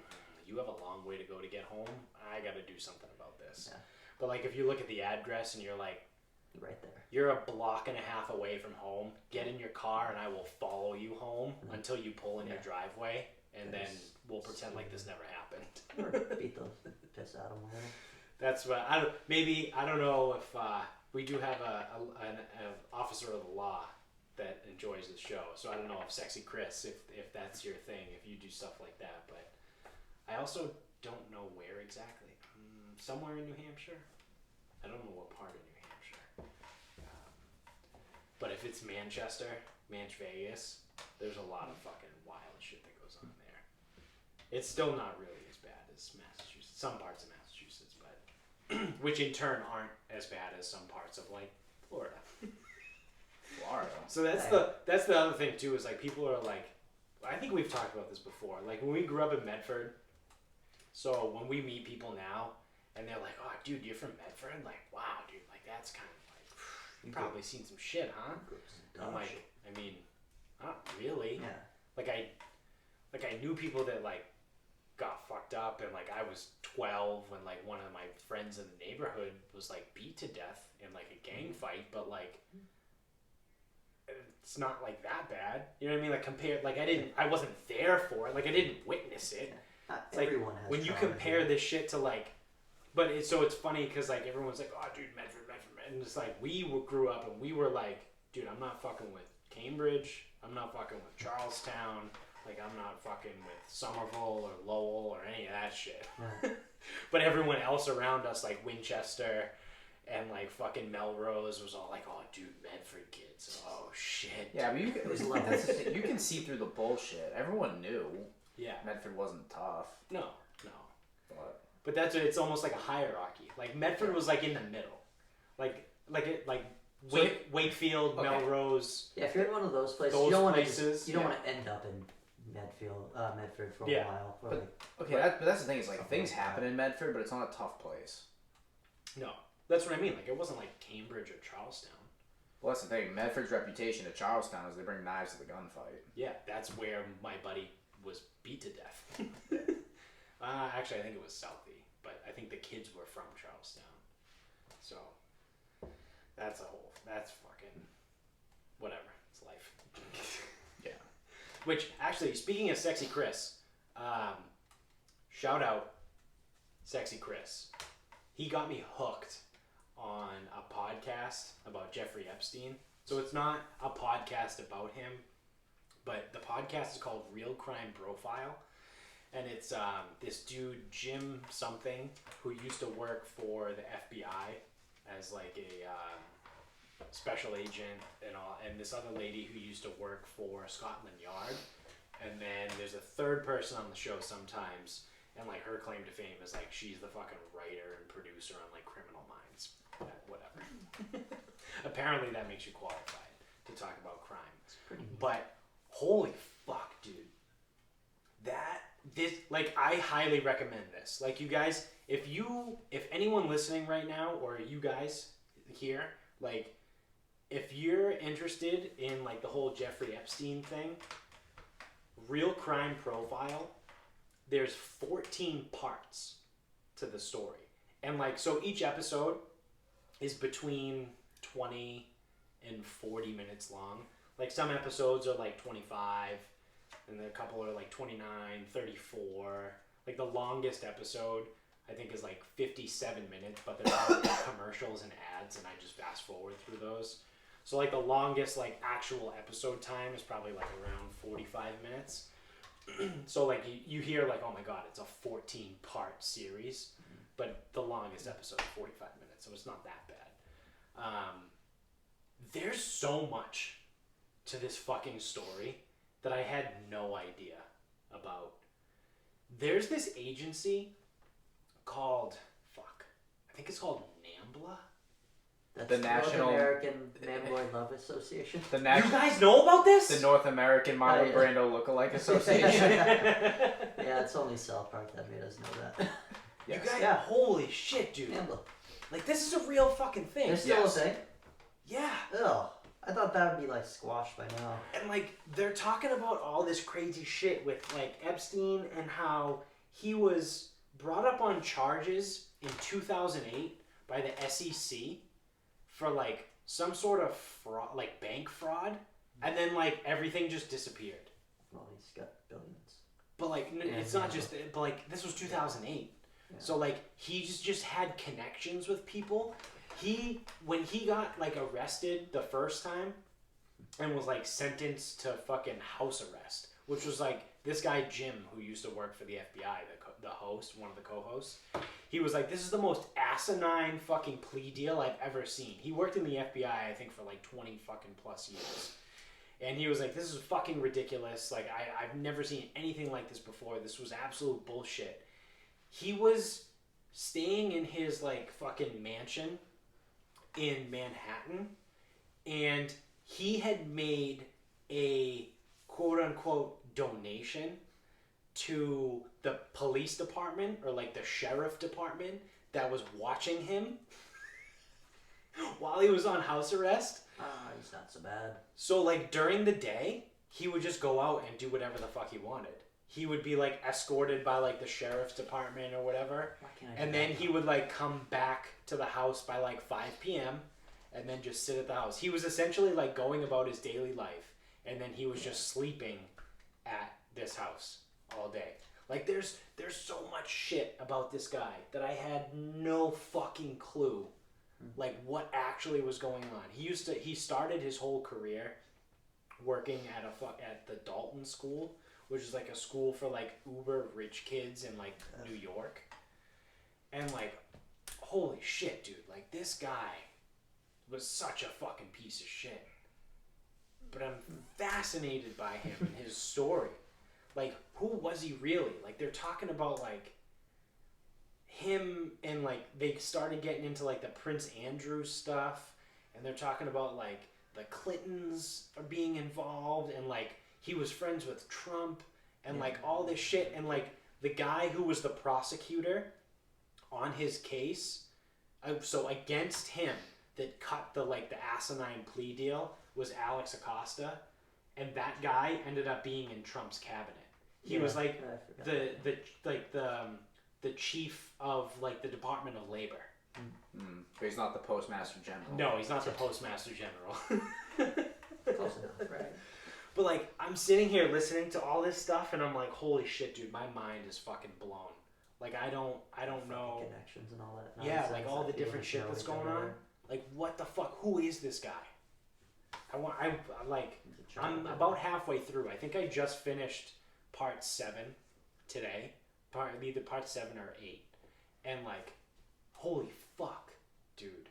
you have a long way to go to get home. I got to do something about this. Yeah. But, like, if you look at the address and you're like, right there. you're a block and a half away from home, get in your car and I will follow you home until you pull in your driveway, and then we'll pretend like this never happened. Or beat the piss out of him a little. That's what I don't know if we do have an officer of the law that enjoys the show, so I don't know if Sexy Chris, if that's your thing, if you do stuff like that. But I also don't know where exactly. Somewhere in New Hampshire. I don't know what part of New Hampshire. But if it's Manchester, Vegas, there's a lot of fucking wild shit that goes on there. It's still not really as bad as Massachusetts. Some parts of Massachusetts, but which in turn aren't as bad as some parts of, like, Florida. So that's the other thing too, is like people are like, I think we've talked about this before. Like when we grew up in Medford, so when we meet people now and they're like, oh dude, you're from Medford? Like, wow dude, like that's kind of like, you've probably seen some shit, huh? I'm like, I mean, not really. Yeah. Like I knew people that like got fucked up, and like I was 12 when like one of my friends in the neighborhood was like beat to death in like a gang fight, but like it's not like that bad. You know what I mean? Like compared, like I wasn't there for it. Like I didn't witness it. It's like when you compare this shit to like, but it's funny because like everyone's like, oh dude, Medford, and it's like we grew up and we were like, dude, I'm not fucking with Cambridge. I'm not fucking with Charlestown. Like I'm not fucking with Somerville or Lowell or any of that shit. Yeah. But everyone else around us, like Winchester and like fucking Melrose, was all like, oh dude, Medford kids. Oh shit. Yeah, but that's the thing. You can see through the bullshit. Everyone knew. Yeah. Medford wasn't tough. No. But it's almost like a hierarchy. Like Medford was like in the middle. Wakefield, okay. Melrose. Yeah, if you're in one of those places, you don't want to end up in Medford for a while. But that's the thing, is like things happen in Medford, but it's not a tough place. No, that's what I mean. Like it wasn't like Cambridge or Charlestown. Well, that's the thing. Medford's reputation to Charlestown is they bring knives to the gunfight. Yeah, that's where my buddy was beat to death. Actually, I think it was Southie, but I think the kids were from Charlestown. So that's fucking whatever. It's life. Yeah. Which actually, speaking of Sexy Chris, shout out Sexy Chris. He got me hooked on a podcast about Jeffrey Epstein. So it's not a podcast about him, but the podcast is called Real Crime Profile. And it's this dude, Jim something, who used to work for the FBI as like a special agent and all, and this other lady who used to work for Scotland Yard. And then there's a third person on the show sometimes, and like her claim to fame is like she's the fucking writer and producer on like Criminal Minds. Whatever. Apparently that makes you qualified to talk about crime. It's pretty neat. But holy fuck, dude. I highly recommend this. Like you guys, if anyone listening right now, or you guys here, like if you're interested in like the whole Jeffrey Epstein thing, Real Crime Profile, there's 14 parts to the story. And like, so each episode is between 20 and 40 minutes long. Like some episodes are like 25, and then a couple are like 29, 34. Like the longest episode I think is like 57 minutes, but there's all like commercials and ads, and I just fast forward through those. So like the longest like actual episode time is probably like around 45 minutes. So like you hear like, oh my god, it's a 14-part series, but the longest episode is 45 minutes, so it's not that bad. There's so much to this fucking story that I had no idea about. There's this agency called, I think it's called NAMBLA. That's The the National- North American Man-Boy Love Association. The You national, guys know about this? the North American Marlon yeah. Brando Lookalike Association. Yeah, it's only South Park that made us know that. You Yes. guys, Yeah. holy shit, dude. Gambler. Like, this is a real fucking thing. There's still Yes. a thing? Yeah. Ugh. I thought that would be like squashed by now. And, like, they're talking about all this crazy shit with, like, Epstein and how he was brought up on charges in 2008 by the SEC for, like, some sort of fraud, like, bank fraud. And then, like, everything just disappeared. Well, he's got billions. But, like, Yeah, it's not yeah. just, but, like, this was 2008. Yeah. So, like, he just had connections with people. When he got, like, arrested the first time and was, like, sentenced to fucking house arrest, which was, like, this guy Jim, who used to work for the FBI, the host, one of the co-hosts, he was like, this is the most asinine fucking plea deal I've ever seen. He worked in the FBI, I think, for, like, 20 fucking plus years. And he was like, this is fucking ridiculous. Like, I've never seen anything like this before. This was absolute bullshit. He was staying in his, like, fucking mansion in Manhattan, and he had made a quote-unquote donation to the police department, or, like, the sheriff department that was watching him while he was on house arrest. He's not so bad. So, like, during the day, he would just go out and do whatever the fuck he wanted. He would be, like, escorted by, like, the sheriff's department or whatever. Why can't I do And that then now? he would, like, come back to the house by, like, 5 p.m. and then just sit at the house. He was essentially, like, going about his daily life. And then he was just sleeping at this house all day. Like, there's so much shit about this guy that I had no fucking clue, like, what actually was going on. He started his whole career working at the Dalton School, which is, like, a school for, like, uber rich kids in, like, New York. And, like, holy shit, dude. Like, this guy was such a fucking piece of shit. But I'm fascinated by him and his story. Like, who was he really? Like, they're talking about, like, him, and, like, they started getting into, like, the Prince Andrew stuff, and they're talking about, like, the Clintons are being involved, and, like, he was friends with Trump, and, like, all this shit, and, like, the guy who was the prosecutor on his case, so against him, that cut the, like, the asinine plea deal was Alex Acosta, and that guy ended up being in Trump's cabinet. He was, like, I forgot. the chief of, like, the Department of Labor. But he's not the Postmaster General. No, he's not the Postmaster General. Close enough, right? But, like, I'm sitting here listening to all this stuff, and I'm like, holy shit, dude, my mind is fucking blown. Like, I don't know. Connections and all that. Yeah, nonsense like, all that the people different just shit know that's each going other. on. Like, what the fuck? Who is this guy? I'm about halfway through. I think I just finished part 7 today. Either part 7 or 8. And, like, holy fuck, dude.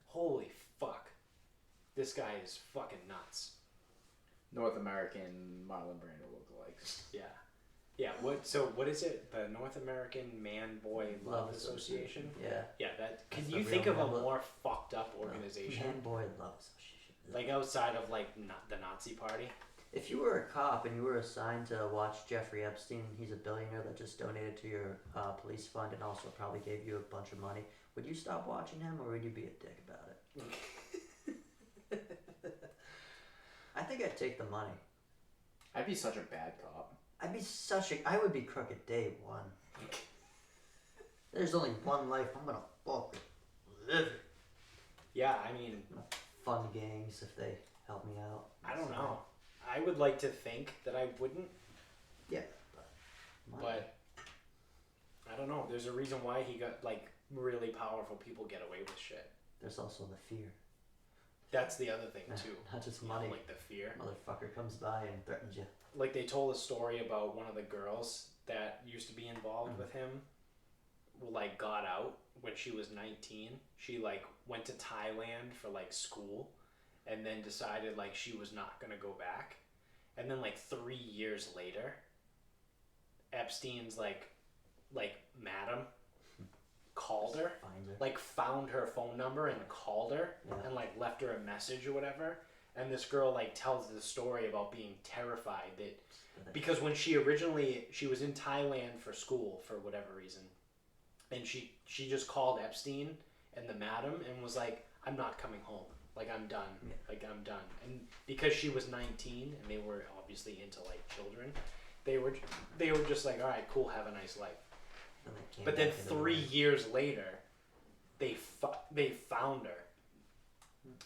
Holy fuck. This guy is fucking nuts. North American Marlon Brando lookalikes. Yeah. Yeah, what is it? The North American Man-Boy Love Association? Yeah. Yeah, that. Can That's you the think real of a number. more fucked up organization? Man-Boy Love Association. Like, outside of, like, the Nazi Party? If you were a cop and you were assigned to watch Jeffrey Epstein, he's a billionaire that just donated to your police fund and also probably gave you a bunch of money, would you stop watching him or would you be a dick about it? I think I'd take the money. I'd be such a bad cop. I would be crooked day one. There's only one life, I'm gonna fucking live it. Yeah, I mean, Fund gangs if they help me out. I don't know. I would like to think that I wouldn't, Yeah, but I don't know. There's a reason why he got like really powerful people get away with shit. There's also the fear. That's the other thing too. Not just You know, money. like the fear. Motherfucker comes by and threatens you. Like they told a story about one of the girls that used to be involved with him, like got out when she was 19. She like went to Thailand for like school, and then decided like she was not gonna go back, and then like 3 years later, Epstein's like madam called her, Finds her. like found her phone number and called her and like left her a message or whatever. And this girl like tells the story about being terrified that because when she was in Thailand for school for whatever reason, and she just called Epstein and the madam and was like, I'm not coming home, like I'm done, like I'm done. And because she was 19 and they were obviously into like children, they were just like, all right, cool, have a nice life. But then 3 years later, they found her,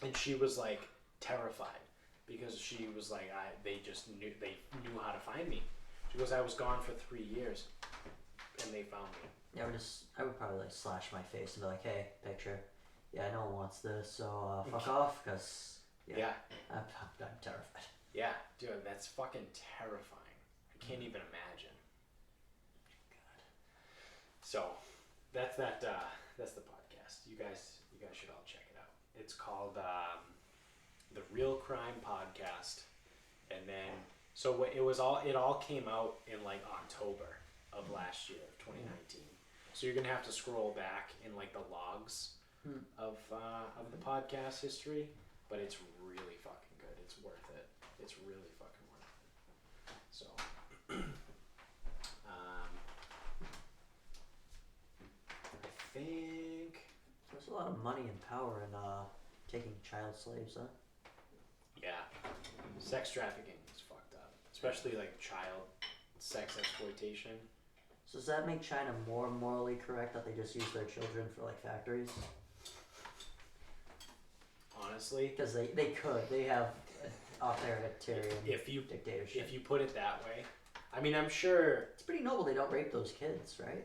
and she was like terrified because she was like, they knew how to find me. She goes, I was gone for 3 years, and they found me. Yeah, I would probably like slash my face and be like, hey, picture. Yeah, no one wants this, so fuck off, because I'm terrified. Yeah, dude, that's fucking terrifying. I can't even imagine. So, that's the podcast. You guys should all check it out. It's called the Real Crime Podcast, and then it all came out in like October of last year, of 2019. So you're gonna have to scroll back in like the logs of the podcast history, but it's really fucking good. It's worth it. It's really fucking worth it. So. I think There's a lot of money and power in taking child slaves, huh? yeah, sex trafficking is fucked up, especially like child sex exploitation. So does that make China more morally correct that they just use their children for like factories? Honestly, Because they could. They have authoritarian if you dictatorship. put it that way, I mean, I'm sure It's pretty noble they don't rape those kids, right?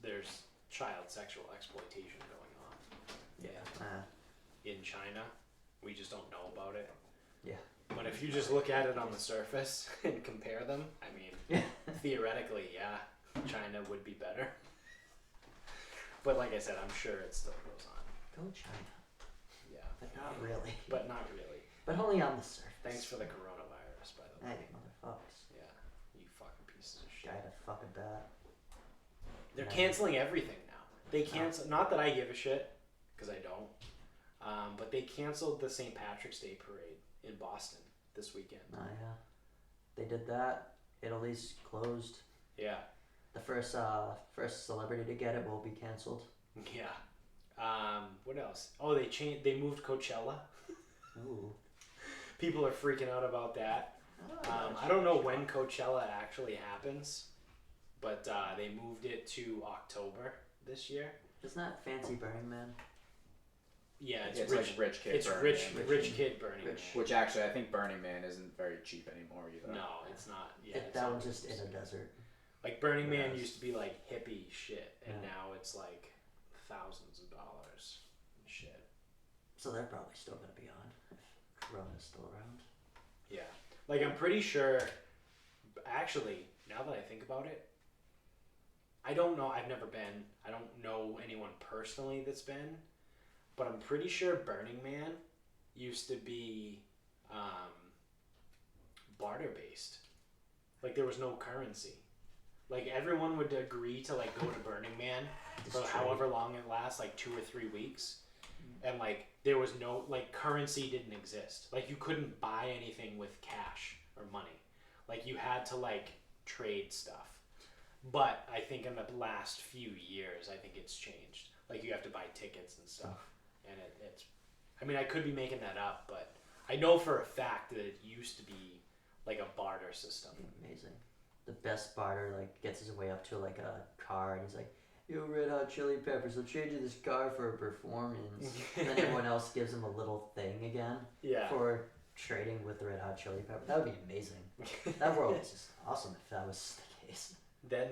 there's child sexual exploitation going on. Yeah. In China, we just don't know about it. Yeah. But if you just look at it on the surface and compare them, I mean, theoretically, yeah, China would be better. But like I said, I'm sure it still goes on. Go China. Yeah. But not really. But not really. But only on the surface. Thanks for the coronavirus, by the way. Hey, motherfuckers. Yeah, you fucking pieces of shit. Guy to fucking bat. They're canceling everything now. They cancel. Not that I give a shit, because I don't. But they canceled the St. Patrick's Day parade in Boston this weekend. Oh yeah. They did that. Italy's closed. Yeah. The first celebrity to get it will be canceled. Yeah. What else? Oh, they moved Coachella. Ooh. People are freaking out about that. I don't know when Coachella actually happens, but they moved it to October this year. Isn't that fancy Burning Man? Yeah, it's It's rich. like rich kid. It's Burning rich Man. kid Burning Man. Which actually, I think Burning Man isn't very cheap anymore either. No, it's not. Yeah, it's That not one's just in a cheap. desert. Like Burning Man Yes. used to be like hippie shit, and Yeah. now it's like thousands of dollars and shit. So they're probably still gonna be on if Corona's still around. Yeah, like I'm pretty sure. Actually, now that I think about it, I don't know. I've never been. I don't know anyone personally that's been, but I'm pretty sure Burning Man used to be barter based. Like there was no currency. Like everyone would agree to like go to Burning Man Just for trade. however long it lasts, like 2 or 3 weeks, and like there was no like currency didn't exist. Like you couldn't buy anything with cash or money. Like you had to like trade stuff. But I think in the last few years, I think it's changed. Like you have to buy tickets and stuff, and it's. I mean, I could be making that up, but I know for a fact that it used to be like a barter system. Amazing. The best barter like gets his way up to like a car and he's like, "Yo, Red Hot Chili Peppers, I'll trade you this car for a performance." And then everyone else gives him a little thing again Yeah. for trading with the Red Hot Chili Peppers. That would be amazing. That world is just awesome if that was the case. Then,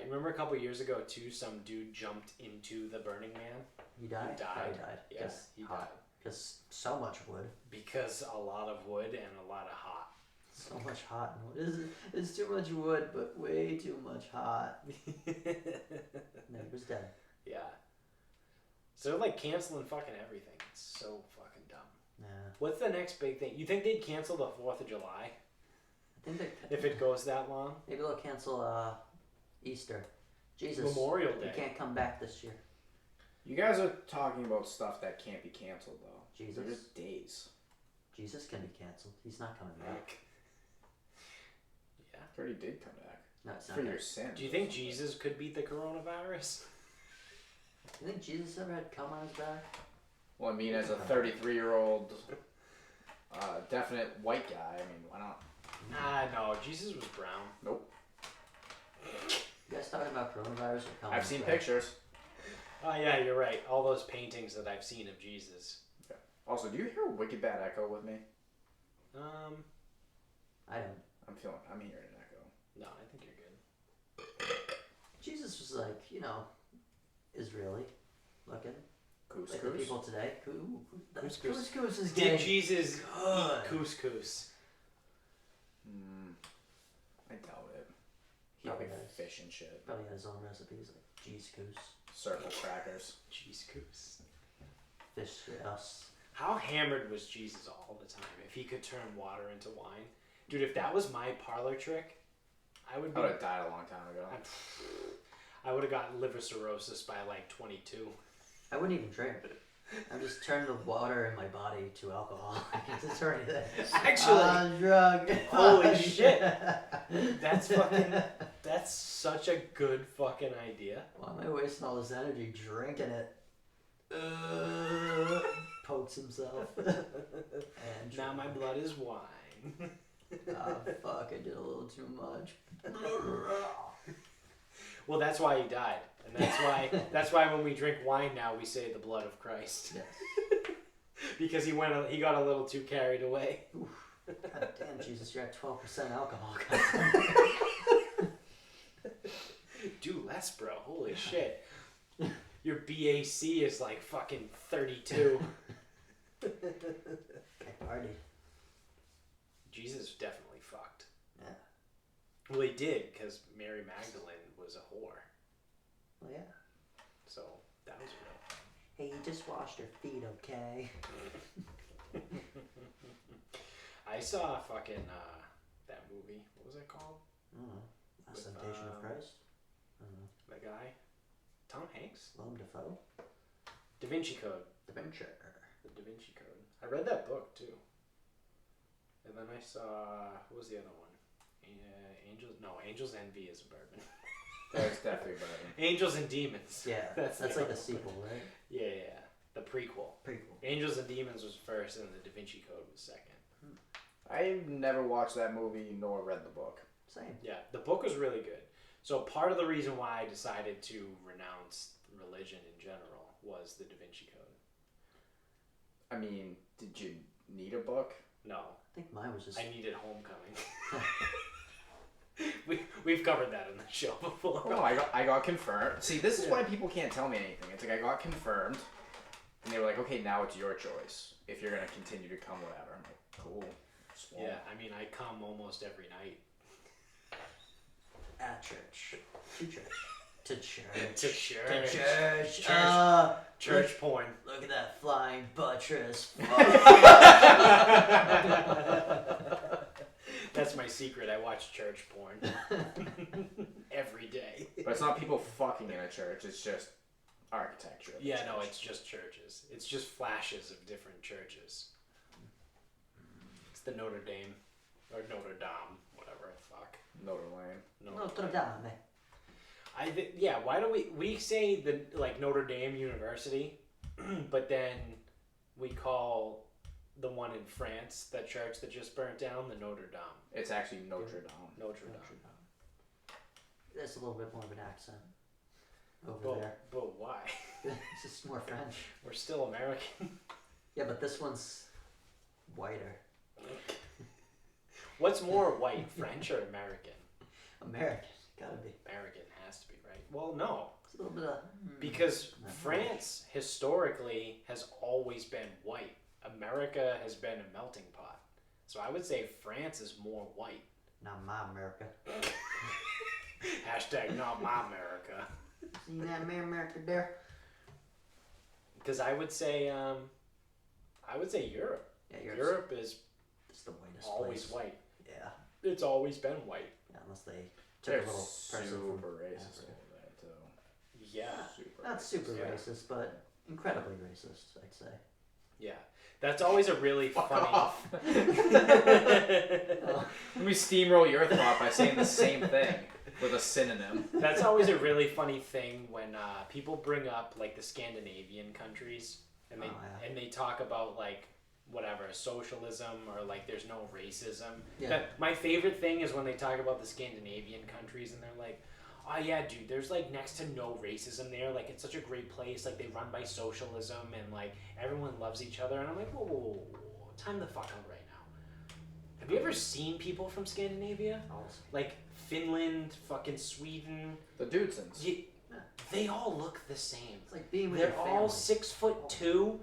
remember a couple years ago, too, some dude jumped into the Burning Man? He died? He died. How he died? Yes, he died. Because so much wood. Because a lot of wood and a lot of hot. So much hot. It's too much wood, but way too much hot. And then he was dead. Yeah. So they're like canceling fucking everything. It's so fucking dumb. Yeah. What's the next big thing? You think they'd cancel the 4th of July? I think If it goes that long? maybe they'll cancel Easter. Jesus. Memorial He Day. can't come back this year. You guys are talking about stuff that can't be canceled, though. Jesus. They're just days. Jesus can be canceled. He's not coming back. Yeah. He already did come back. No, it's not For back. your sins. Do you think Jesus could beat the coronavirus? You think Jesus ever had cum on his back? Well, I mean, as a 33-year-old, definite white guy, I mean, why not? No. Jesus was brown. Nope. You guys talking about coronavirus or cum? on I've his seen back? pictures. Oh, yeah, you're right. All those paintings that I've seen of Jesus. Also, do you hear a wicked bad echo with me? I don't. I'm hearing an echo. No, I think you're good. Jesus was like, Israeli looking. Like the Couscous? people today. Couscous. Couscous is Did getting Jesus good. eat couscous? I doubt it. He Probably like does. fish and shit. Probably had his own recipes like cheese goose, Circle crackers. Cheese goose. fish sauce. How hammered was Jesus all the time? If he could turn water into wine, dude. If that was my parlor trick, I would I be. would have died a long time ago. I would have gotten liver cirrhosis by like 22. I wouldn't even drink. I'm just turning the water in my body to alcohol. Just turn it. Actually, drug. holy shit. That's such a good fucking idea. Why am I wasting all this energy drinking it? Pokes himself. And Now my blood is wine. Ah, fuck, I did a little too much. Well, that's why he died, and that's why when we drink wine now we say the blood of Christ. Yes. Because he got a little too carried away. God damn, Jesus, you're at 12% alcohol content. Do less, bro. Holy shit. Your BAC is like fucking 32. I partied. Jesus definitely fucked. Yeah. Well, he did, because Mary Magdalene was a whore. Well, yeah. So, that was real. Hey, you just washed your feet, okay? I saw fucking, that movie. What was it called? I don't know. Last With, Temptation of Christ? I don't know. The guy? Tom Hanks? Willem Dafoe? Da Vinci Code. Adventure. The Da Vinci Code. I read that book, too. And then I saw, what was the other one? Angels Envy is a bourbon. That's definitely better. Angels and Demons. Yeah, That's that's the like other the sequel, right? Yeah. The prequel. Prequel. Angels and Demons was first, and the Da Vinci Code was second. I never watched that movie nor read the book. Same. Yeah, the book was really good. So part of the reason why I decided to renounce religion in general was the Da Vinci Code. I mean, did you need a book? No, I think mine was just. I needed Homecoming. We've covered that in the show before. Oh, I got confirmed. See, this is why people can't tell me anything. It's like I got confirmed, and they were like, okay, now it's your choice. If you're going to continue to come, whatever. I'm like, cool. Swole. Yeah, I mean, I come almost every night. At church. To church. To church. To church. To church. Church. Church porn. Look at that flying buttress. That's my secret. I watch church porn every day. But it's not people fucking in a church. It's just architecture. of the Yeah, no, church. it's just churches. It's just flashes of different churches. It's the Notre Dame. Or Notre Dame. Whatever the fuck. Notre Dame. Notre Dame. Yeah, why do we say the like Notre Dame University, but then we call the one in France, that church that just burnt down, the Notre Dame. It's actually Notre Dame. Notre Dame. There's a little bit more of an accent over there. But why? It's just more French. We're still American. Yeah, but this one's whiter. What's more white, French or American? American. Gotta be. American. Well, no. It's a little bit of... Because France historically has always been white. America has been a melting pot. So I would say France is more white. Not my America. Hashtag not my America. See that America there? Because I would say Europe. Yeah, Europe is it's the whitest always place. white. Yeah. It's always been white. Yeah, unless they took They're a little person super from racist Africa. over there too. Yeah. Not super Yeah. racist, but incredibly racist, I'd say. Yeah. That's always a really Fuck funny. off. Oh. Let me steamroll your thought by saying the same thing with a synonym. That's always a really funny thing when people bring up like the Scandinavian countries and they Oh, yeah. and they talk about like whatever socialism or like there's no racism. Yeah. But my favorite thing is when they talk about the Scandinavian countries and they're like, oh yeah, dude, there's like next to no racism there. Like it's such a great place. Like they run by socialism and like everyone loves each other. And I'm like, whoa, whoa, whoa, whoa. Time the fuck out right now. Have you ever seen people from Scandinavia? Like Finland, fucking Sweden. The Dudesons. They all look the same. It's like being with They're your family. all 6'2",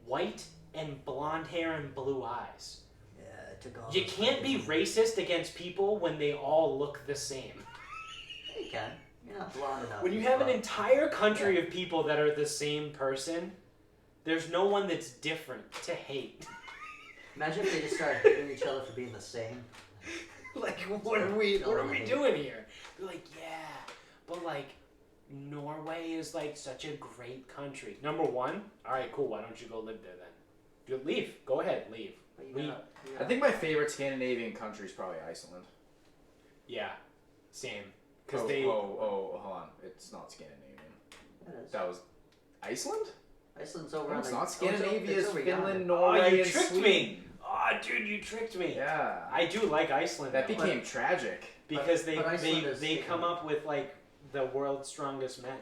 white and blonde hair and blue eyes. Yeah, it took all You those can't be things. racist against people when they all look the same. Yeah, you can. You're not blonde enough. When you have an entire country of people that are the same person, there's no one that's different to hate. Imagine if they just started hating each other for being the same. Like, what are we doing here? They're like, yeah, but like, Norway is like such a great country. Number one, all right, cool. Why don't you go live there then? You leave. Go ahead, leave. But you We- gotta- you I gotta- think my favorite Scandinavian country is probably Iceland. Yeah, same. Oh, Because they. hold on. It's not Scandinavian. That is. That was Iceland? Iceland's over No, on it's the... not. oh, Scandinavia it's is over Finland, yonder. Oh, Norway, you and tricked Sweden. me. Oh, dude, you tricked me. Yeah. I do like Iceland. That though, became tragic. because but Iceland is they taken- come up with like the world's strongest men.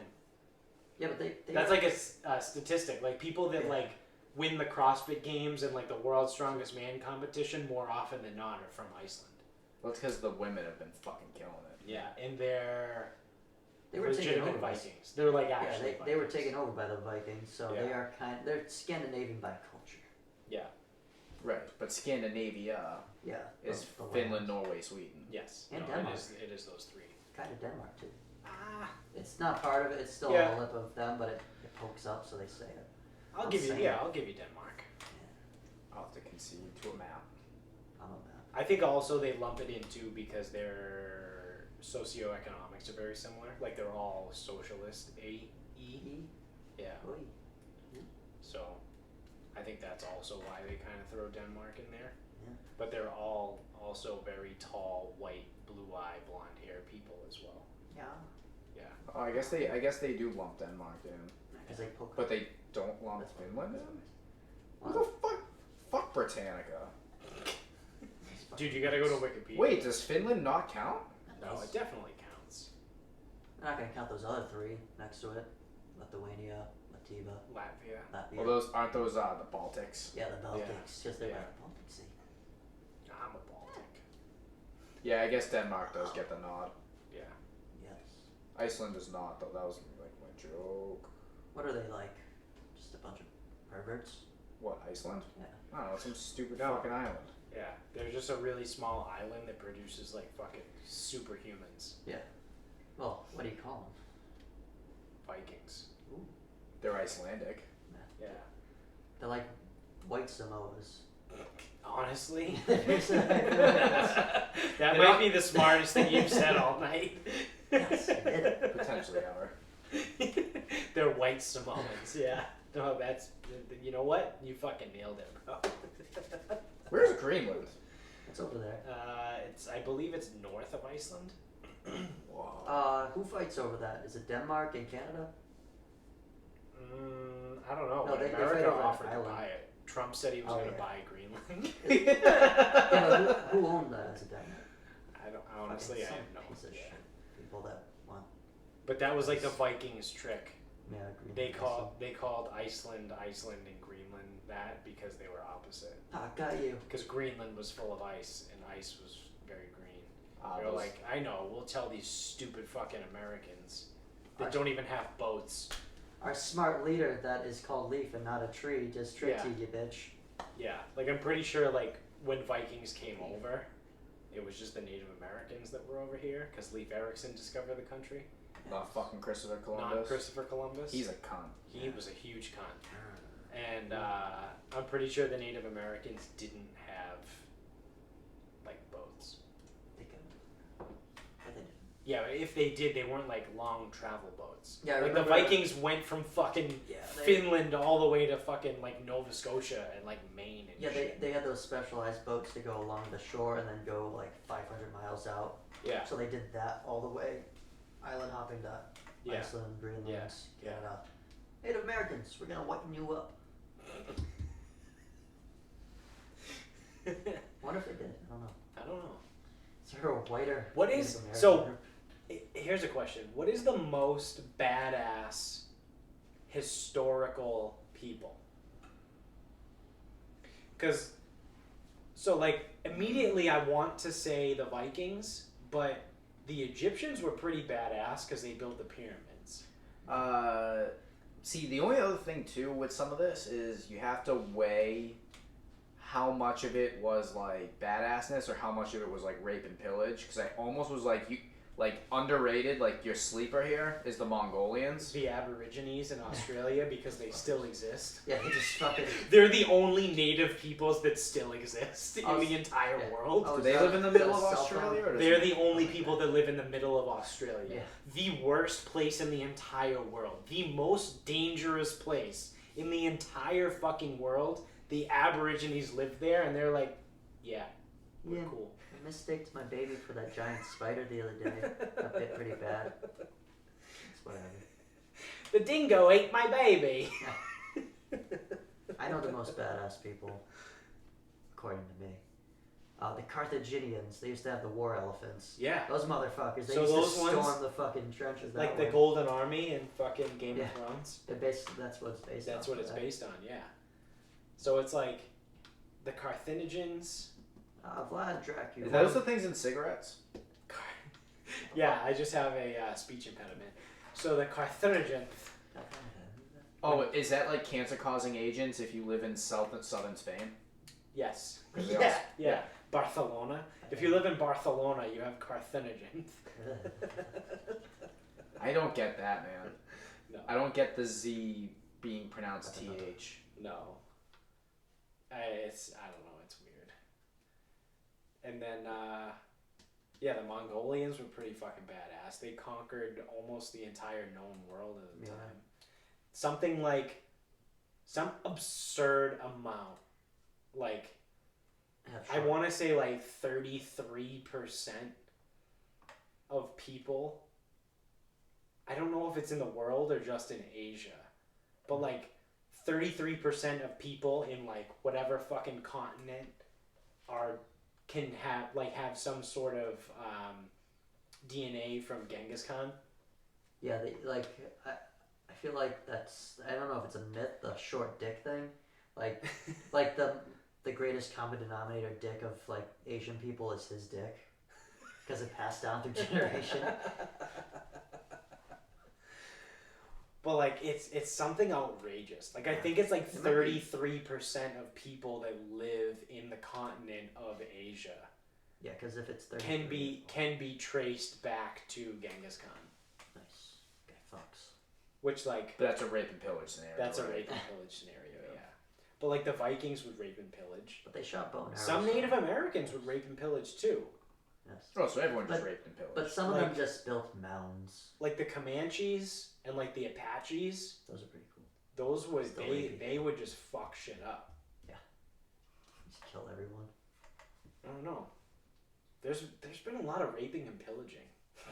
Yeah, but they That's are- like a statistic. Like people that Yeah. like win the CrossFit Games and like the world's strongest man competition more often than not are from Iceland. Well, it's because the women have been fucking killing it. Yeah, and they're they were taken legitimate over by... Vikings. They're like Yeah, actually they were Vikings. taken over by the Vikings, so Yeah. they are they're Scandinavian by culture. Right, but Scandinavia Yeah. is the Finland, land. Norway, Sweden. Yes, And no, Denmark. it is those three. Kind of Denmark too. Ah, It's not part of it. It's still Yeah. on the lip of them, but it pokes up, so they say it. I'll I'm give you saying. I'll give you Denmark. I'll have to concede to a map. I'm a map. I think also they lump it into because their socioeconomics are very similar. Like they're all socialist AE. Yeah. Oy. So I think that's also why they kind of throw Denmark in there. Yeah. But they're all also very tall, white, blue eye, blonde hair people as well. Yeah. Oh, I guess they do lump Denmark in, Because they poke but they don't lump That's what- Finland that's in. what- Who the fuck? Fuck Britannica. Dude, you gotta go to Wikipedia. Wait, does Finland not count? No, it definitely counts. We're not gonna count those other three next to it. Lithuania, Latvia, Latvia. Latvia. Well, those aren't those the Baltics. Yeah, the Baltics. Because they're Yeah. by the Baltic Sea. I'm a Baltic. Yeah, I guess Denmark does get the nod. Yeah. Yes. Iceland does not, though. That was like my joke. What are they like? Just a bunch of perverts? What, Iceland? Yeah. I don't know, some stupid No. fucking island. Yeah. They're just a really small island that produces like fucking superhumans. Well, what do you call Vikings. them? They're Icelandic. Yeah. They're like white Samoas. Honestly. Yes, That might be the smartest thing you've said all night. I did. Potentially ever. They're white Samoans, yeah. No, that's, you know what? You fucking nailed it, bro. Where's Greenland? It's over there. I believe it's north of Iceland. Whoa. Who fights over that? Is it Denmark and Canada? I don't know. No, but they fight America over that offered to island. buy it. Trump said he was Oh, going to yeah. buy Greenland. Yeah, but who owned that as a Denmark? I don't honestly. I Fucking have no some piece of idea. shit. People that want But that was like the Vikings trick. Greenland. They called Iceland, and Greenland that because they were opposite. Ah, got you. Because Greenland was full of ice and ice was very green. Ah, They're those- like, I know. We'll tell these stupid fucking Americans that don't even have boats. Our smart leader that is called Leaf and not a tree just tricked you bitch. Yeah, like I'm pretty sure like when Vikings came over, it was just the Native Americans that were over here because Leif Erikson discovered the country. Not fucking Christopher Columbus. Not Christopher Columbus. He's a cunt. He was a huge cunt. And I'm pretty sure the Native Americans didn't have like boats. They could. But they didn't. Yeah, if they did, they weren't like long travel boats. Yeah, I like the remember- Vikings went from fucking they- Finland all the way to fucking like Nova Scotia and like Maine and Yeah, shit. they had those specialized boats to go along the shore and then go like 500 miles out. Yeah. So they did that all the way, island hopping to Yeah. Iceland, Greenland, Yeah. Canada. Native Americans, we're gonna whiten you up. Wonder if they did. I don't know. I don't know. Is there a whiter? What is- Native American so- group? Here's a question. What is the most badass historical people? Because, so like, immediately I want to say the Vikings, but the Egyptians were pretty badass because they built the pyramids. See, the only other thing too with some of this is you have to weigh how much of it was like badassness or how much of it was like rape and pillage. Because I almost was like underrated. Like your sleeper here is the Mongolians. The Aborigines in Australia because they still exist. Yeah, they just fucking. They're the only native peoples that still exist in Oh, the entire yeah. world. Oh, Do is they that- live in the is middle that of a cell phone? Australia? Or does They're it- the only people that live in the middle of Australia. Yeah. The worst place in the entire world. The most dangerous place in the entire fucking world. The Aborigines live there and they're like, yeah, we're Yeah. cool. I mistaked my baby for that giant spider the other day. Got bit pretty bad. It's whatever. The dingo ate my baby. I know the most badass people, according to me. The Carthaginians, they used to have the war elephants. Yeah. Those motherfuckers, they So used those to ones- storm the fucking trenches that Like way. the Golden Army in fucking Game Yeah. of Thrones. They're basically, that's what it's based on. That's what it's based on, yeah. So it's like the Carthaginians. Vlad Dracula. Is those the things in cigarettes? Yeah, I just have a speech impediment. So the Carthaginians. Oh, is that like cancer-causing agents if you live in southern Spain? Yes. Is it Yeah, also- yeah. Barcelona. If you live in Barcelona, you have Carthaginians. I don't get that, man. No. I don't get the Z being pronounced TH. No. I don't know, it's weird. And then, yeah, the Mongolians were pretty fucking badass. They conquered almost the entire known world at the Yeah. time. Something like, some absurd amount. Like, I want to say like 33% of people, I don't know if it's in the world or just in Asia, but like 33% of people in like whatever fucking continent can have some sort of DNA from Genghis Khan. Yeah, I feel like that's, I don't know if it's a myth, the short dick thing. Like, like the greatest common denominator dick of like Asian people is his dick. Because it passed down through generation. But like it's something outrageous. Like I think it's like 33% of people that live in the continent of Asia Yeah, because if it's 30. can be traced back to Genghis Khan. Nice. Guy fucks. Which like But that's a rape and pillage scenario. that's a right? rape and pillage scenario, yeah. But like the Vikings would rape and pillage. But they shot bow and arrows. Some Native Americans would rape and pillage too. Yes. Oh, so everyone just But- raped and pillaged. But some of Like- them just built mounds. Like the Comanches and like the Apaches, Those are pretty cool. those would Still they rapey. they would just fuck shit up. Just kill everyone. I don't know. There's been a lot of raping and pillaging.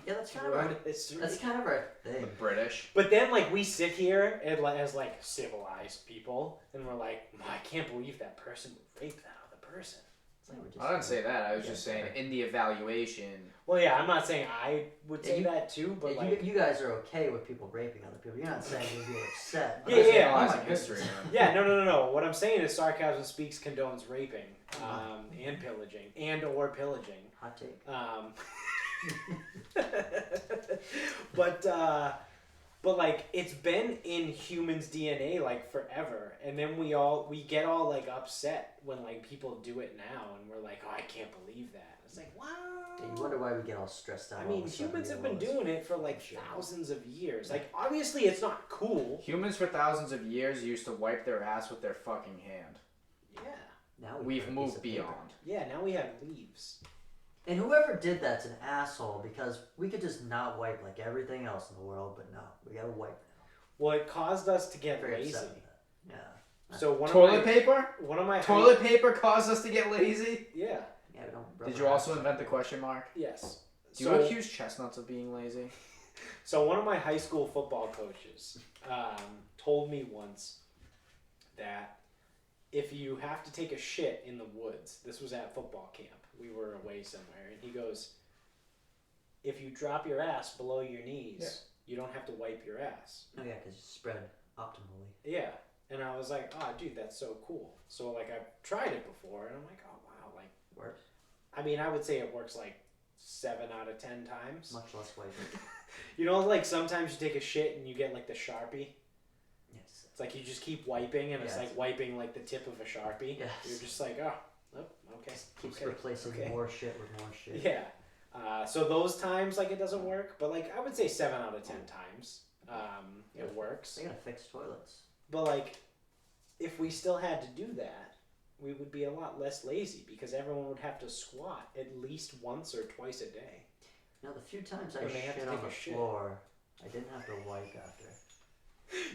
Yeah, that's kind of our, throughout history. that's kind of our the thing. British. But then, like, we sit here as like civilized people, and we're like, I can't believe that person would rape that other person. It's like we're just, I didn't say that. I was just saying in the evaluation. Well, yeah, I'm not saying I would say you- that too, but Yeah, like, you guys are okay with people raping other people. You're not saying you'd be upset. Yeah, I'm just yeah, analyzing oh my history, goodness. man. yeah, no. What I'm saying is Sarcasm Speaks condones raping, and pillaging, or pillaging. Hot take. But But like it's been in humans' DNA like forever, and then we get all like upset when like people do it now, and we're like, oh, I can't believe that. It's like, wow. Yeah, you wonder why we get all stressed out. I all mean, of a sudden, humans have been realize- doing it for like thousands of years. Like obviously, it's not cool. Humans for thousands of years used to wipe their ass with their fucking hand. Yeah. Now We've put a piece moved of paper. beyond. Yeah. Now we have leaves. And whoever did that's an asshole because we could just not wipe like everything else in the world, but no, we gotta wipe now. Well, it caused us to get Very lazy. upset with that. Yeah. So Toilet paper? one of my Toilet paper caused us to get lazy? Yeah. Yeah, we don't. rub Did our you also asses invent the on it. question mark? Yes. Do you accuse chestnuts of being lazy? So one of my high school football coaches told me once that if you have to take a shit in the woods, this was at football camp. We were away somewhere, and he goes, if you drop your ass below your knees, you don't have to wipe your ass. Oh yeah, because you spread optimally. Yeah. And I was like, oh, dude, that's so cool. So, like, I've tried it before, and I'm like, oh, wow. Like, Works. I mean, I would say it works, like, 7 out of 10 times. Much less wiping. You know, like, sometimes you take a shit and you get, like, the Sharpie? Yes. It's like you just keep wiping, and it's Yeah, like wiping, like, the tip of a Sharpie. Yes. You're just like, oh, okay. Keeps okay, replacing okay. more shit with more shit. Yeah. So those times, like, it doesn't work, but, like, I would say 7 out of 10 times it works. They gotta fix toilets. But, like, if we still had to do that, we would be a lot less lazy because everyone would have to squat at least once or twice a day. You know, the few times I And they have to shit on take a the shit. floor, I didn't have to wipe after.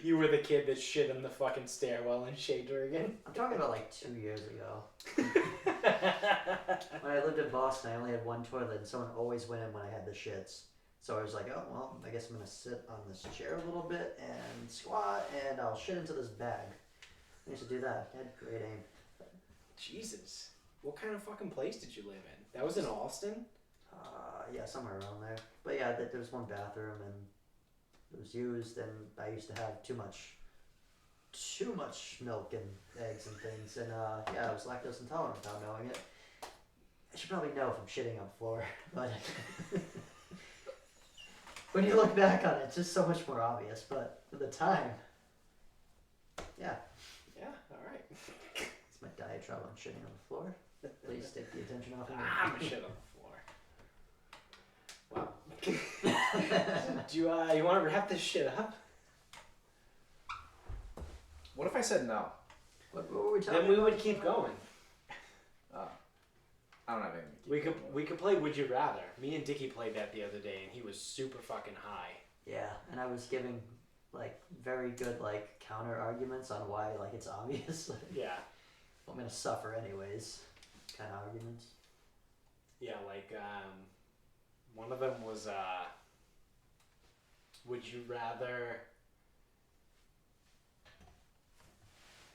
You were the kid that shit in the fucking stairwell in Shea Durgan. I'm talking about like 2 years ago. When I lived in Boston, I only had one toilet, and someone always went in when I had the shits. So I was like, oh, well, I guess I'm going to sit on this chair a little bit and squat, and I'll shit into this bag. I used to do that. I had great aim. Jesus. What kind of fucking place did you live in? That was in Alston? Yeah, somewhere around there. But yeah, there was one bathroom, and it was used, and I used to have too much milk and eggs and things, and yeah, I was lactose intolerant without knowing it. I should probably know if I'm shitting on the floor, but when you look back on it, it's just so much more obvious. But at the time, yeah, Yeah, alright. it's my diatribe on shitting on the floor. Please take the attention off of me. I'm a shit on the floor. Wow. Do you want to wrap this shit up? What if I said no? What were we talking Then we about? would keep going. I don't have anything to keep We could play Would You Rather. Me and Dickie played that the other day, and he was super fucking high. Yeah, and I was giving like very good like counter arguments on why like it's obvious. Yeah. I'm gonna suffer anyways. Kind of arguments. Yeah, like one of them was would you rather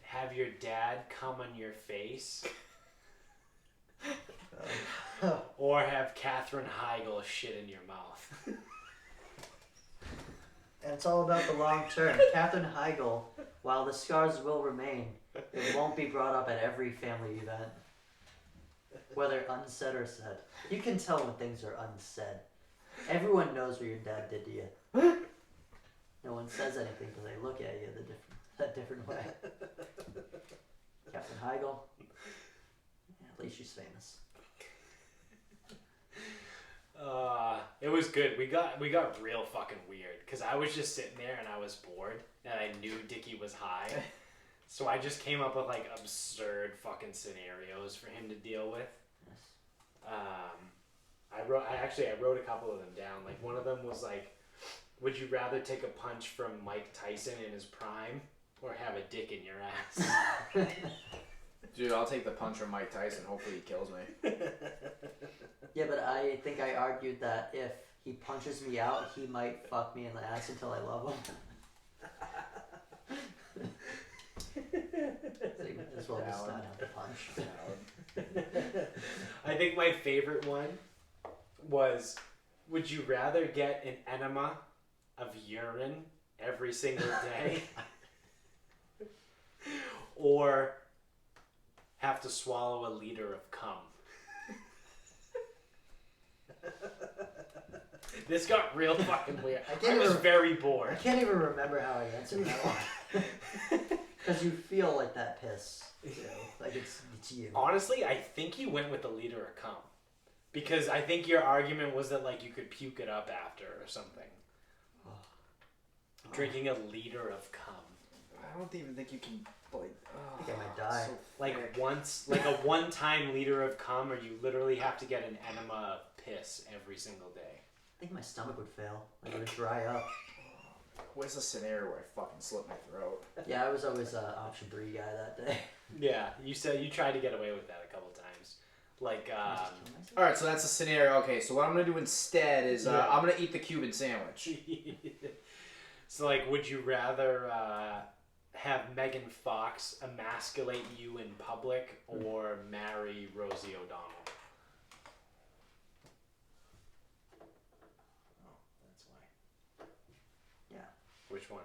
have your dad come on your face or have Katherine Heigl shit in your mouth? And it's all about the long term. Katherine Heigl, while the scars will remain, it won't be brought up at every family event. Whether unsaid or said. You can tell when things are unsaid. Everyone knows what your dad did to you. No one says anything because they look at you that different way. Katherine Heigl. Yeah, at least she's famous. It was good. We got real fucking weird because I was just sitting there and I was bored and I knew Dickie was high, so I just came up with like absurd fucking scenarios for him to deal with. Yes. I wrote a couple of them down. Like one of them was like, would you rather take a punch from Mike Tyson in his prime or have a dick in your ass? Dude, I'll take the punch from Mike Tyson. Hopefully he kills me. Yeah, but I think I argued that if he punches me out, he might fuck me in the ass until I love him. So you might as well just not have the punch. I think my favorite one was, would you rather get an enema of urine every single day or have to swallow a liter of cum? This got real fucking weird. I can't I was even- very I bored. can't even remember how I answered that one. Because you feel like that piss. Too. Like it's you. Honestly, I think you went with the liter of cum. Because I think your argument was that like you could puke it up after or something. Drinking a liter of cum. I don't even think you can, like... I think I might die. Like once, like a one-time liter of cum, or you literally have to get an enema of piss every single day. I think my stomach would fail. Like it would dry up. Where's the scenario where I fucking slit my throat? Yeah, I was always option 3 guy that day. Yeah, you said you tried to get away with that a couple times. Like, Alright, so that's the scenario. Okay, so what I'm going to do instead is Yeah. I'm going to eat the Cuban sandwich. so like, would you rather have Megan Fox emasculate you in public or marry Rosie O'Donnell? Oh, that's why. Yeah. Which one?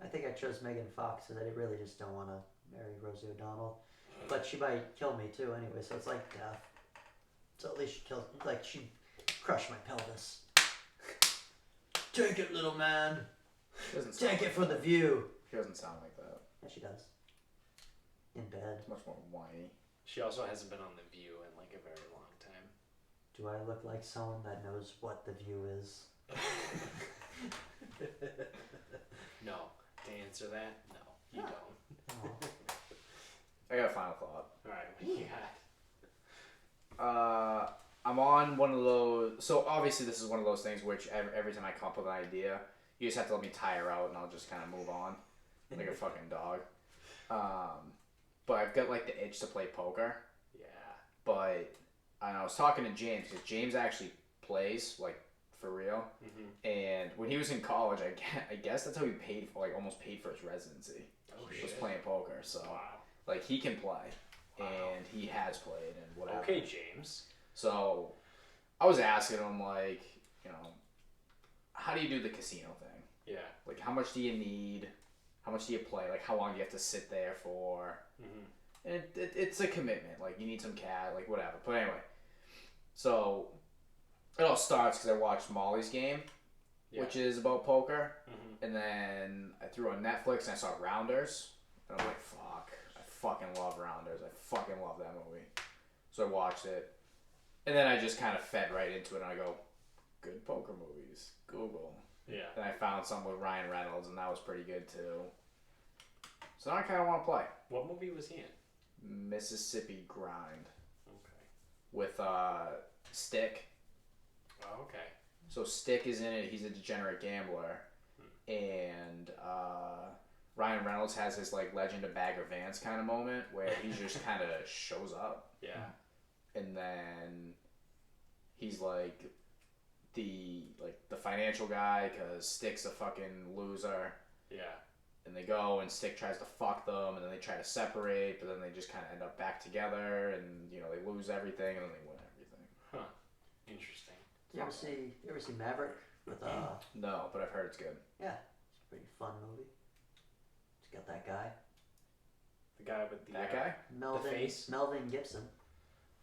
I think I chose Megan Fox because I really just don't want to marry Rosie O'Donnell. But she might kill me too anyway, so it's like death. So at least she killed, like she crushed my pelvis. Take it, little man. She doesn't sound Take like it for the view. She doesn't sound like that. Yeah, she does. In bed. It's much more whiny. She also hasn't been on The View in like a very long time. Do I look like someone that knows what the view is? No. To answer that, no, you No. don't. Oh. I got a final thought. Alright, what you got? I'm on one of those. So obviously, this is one of those things which every time I come up with an idea, you just have to let me tire out, and I'll just kind of move on, like a fucking dog. But I've got like the itch to play poker. Yeah. But I was talking to James because James actually plays like for real. Mm-hmm. And when he was in college, I guess that's how he paid for almost paid for his residency. Oh He shit. was playing poker, so Wow. like he can play, Wow. and he has played and whatever. Okay, James. So I was asking him, like, you know, how do you do the casino thing? Yeah. Like, how much do you need? How much do you play? Like, how long do you have to sit there for? Mm-hmm. And it's a commitment. Like, you need some cash, like, whatever. But anyway, so it all starts because I watched Molly's Game, Yeah. which is about poker. Mm-hmm. And then I threw on Netflix and I saw Rounders. And I'm like, fuck. I fucking love Rounders. I fucking love that movie. So I watched it. And then I just kind of fed right into it, and I go, good poker movies, Google. Yeah. And I found some with Ryan Reynolds, and that was pretty good too. So now I kind of want to play What movie was he in? Mississippi Grind Okay. with Stick. Oh, okay. So Stick is in it. He's a degenerate gambler, and Ryan Reynolds has his like Legend of Bagger Vance kind of moment where he just kind of shows up. Yeah. And then he's like the financial guy because Stick's a fucking loser. Yeah. And they go and Stick tries to fuck them, and then they try to separate, but then they just kind of end up back together, and you know they lose everything and then they win everything. Huh. Interesting. You ever see Maverick with No, but I've heard it's good. yeah, it's a pretty fun movie. It's got that guy. The guy with the That guy? Melvin face? Melvin Gibson.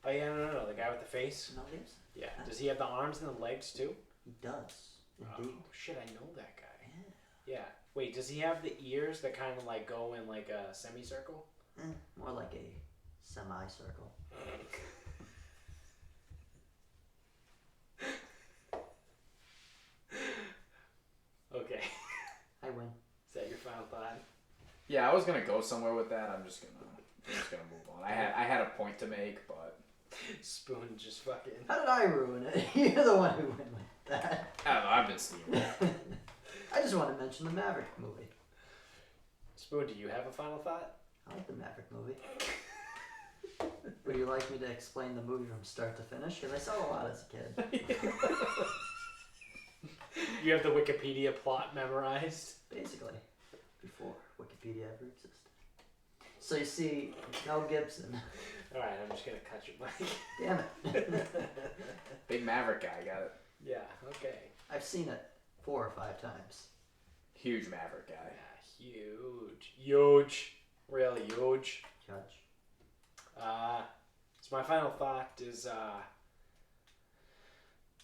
Oh yeah, no. The guy with the face. Mel Gibson. Yeah. Does he have the arms and the legs too? He does. Indeed. Oh shit, I know that guy. Yeah. Yeah. Wait, does he have the ears that kind of like go in like a semicircle? More like a semicircle. Okay. I win. Is that your final thought? Yeah, I was gonna go somewhere with that. I'm just gonna move on. I had a point to make, but Spoon just fucking. How did I ruin it? You're the one who went with that. I don't know. I've been steaming. I just want to mention the Maverick movie. Spoon, do you have a final thought? I like the Maverick movie. Would you like me to explain the movie from start to finish? Because I saw a lot as a kid. You have the Wikipedia plot memorized? Basically, before Wikipedia ever existed. So you see, Mel Gibson. Alright, I'm just gonna cut your mic. Damn it. Big Maverick guy, got it. Yeah, okay. I've seen it 4 or 5 times. Huge Maverick guy. Yeah, huge. Huge. Really huge. Judge. So my final thought is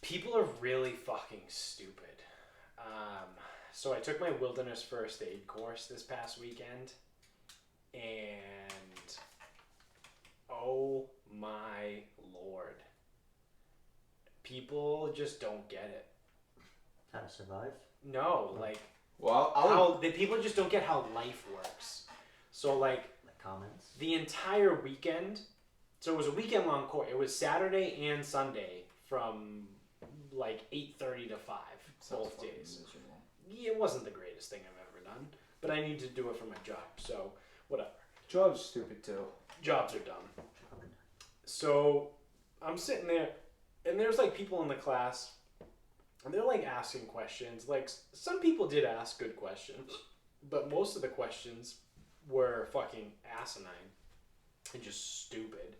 people are really fucking stupid. So I took my wilderness first aid course this past weekend, and oh my lord, people just don't get it. How to survive? No, like, Well, the people just don't get how life works. So like Comments? the entire weekend, so it was a weekend long course. It was Saturday and Sunday from like 8:30 to 5 both days. Yeah, it wasn't the greatest thing I've ever done, but I need to do it for my job, so whatever. Job's stupid too. Jobs are dumb. So I'm sitting there, and there's like people in the class, and they're like asking questions. Like some people did ask good questions, but most of the questions were fucking asinine and just stupid.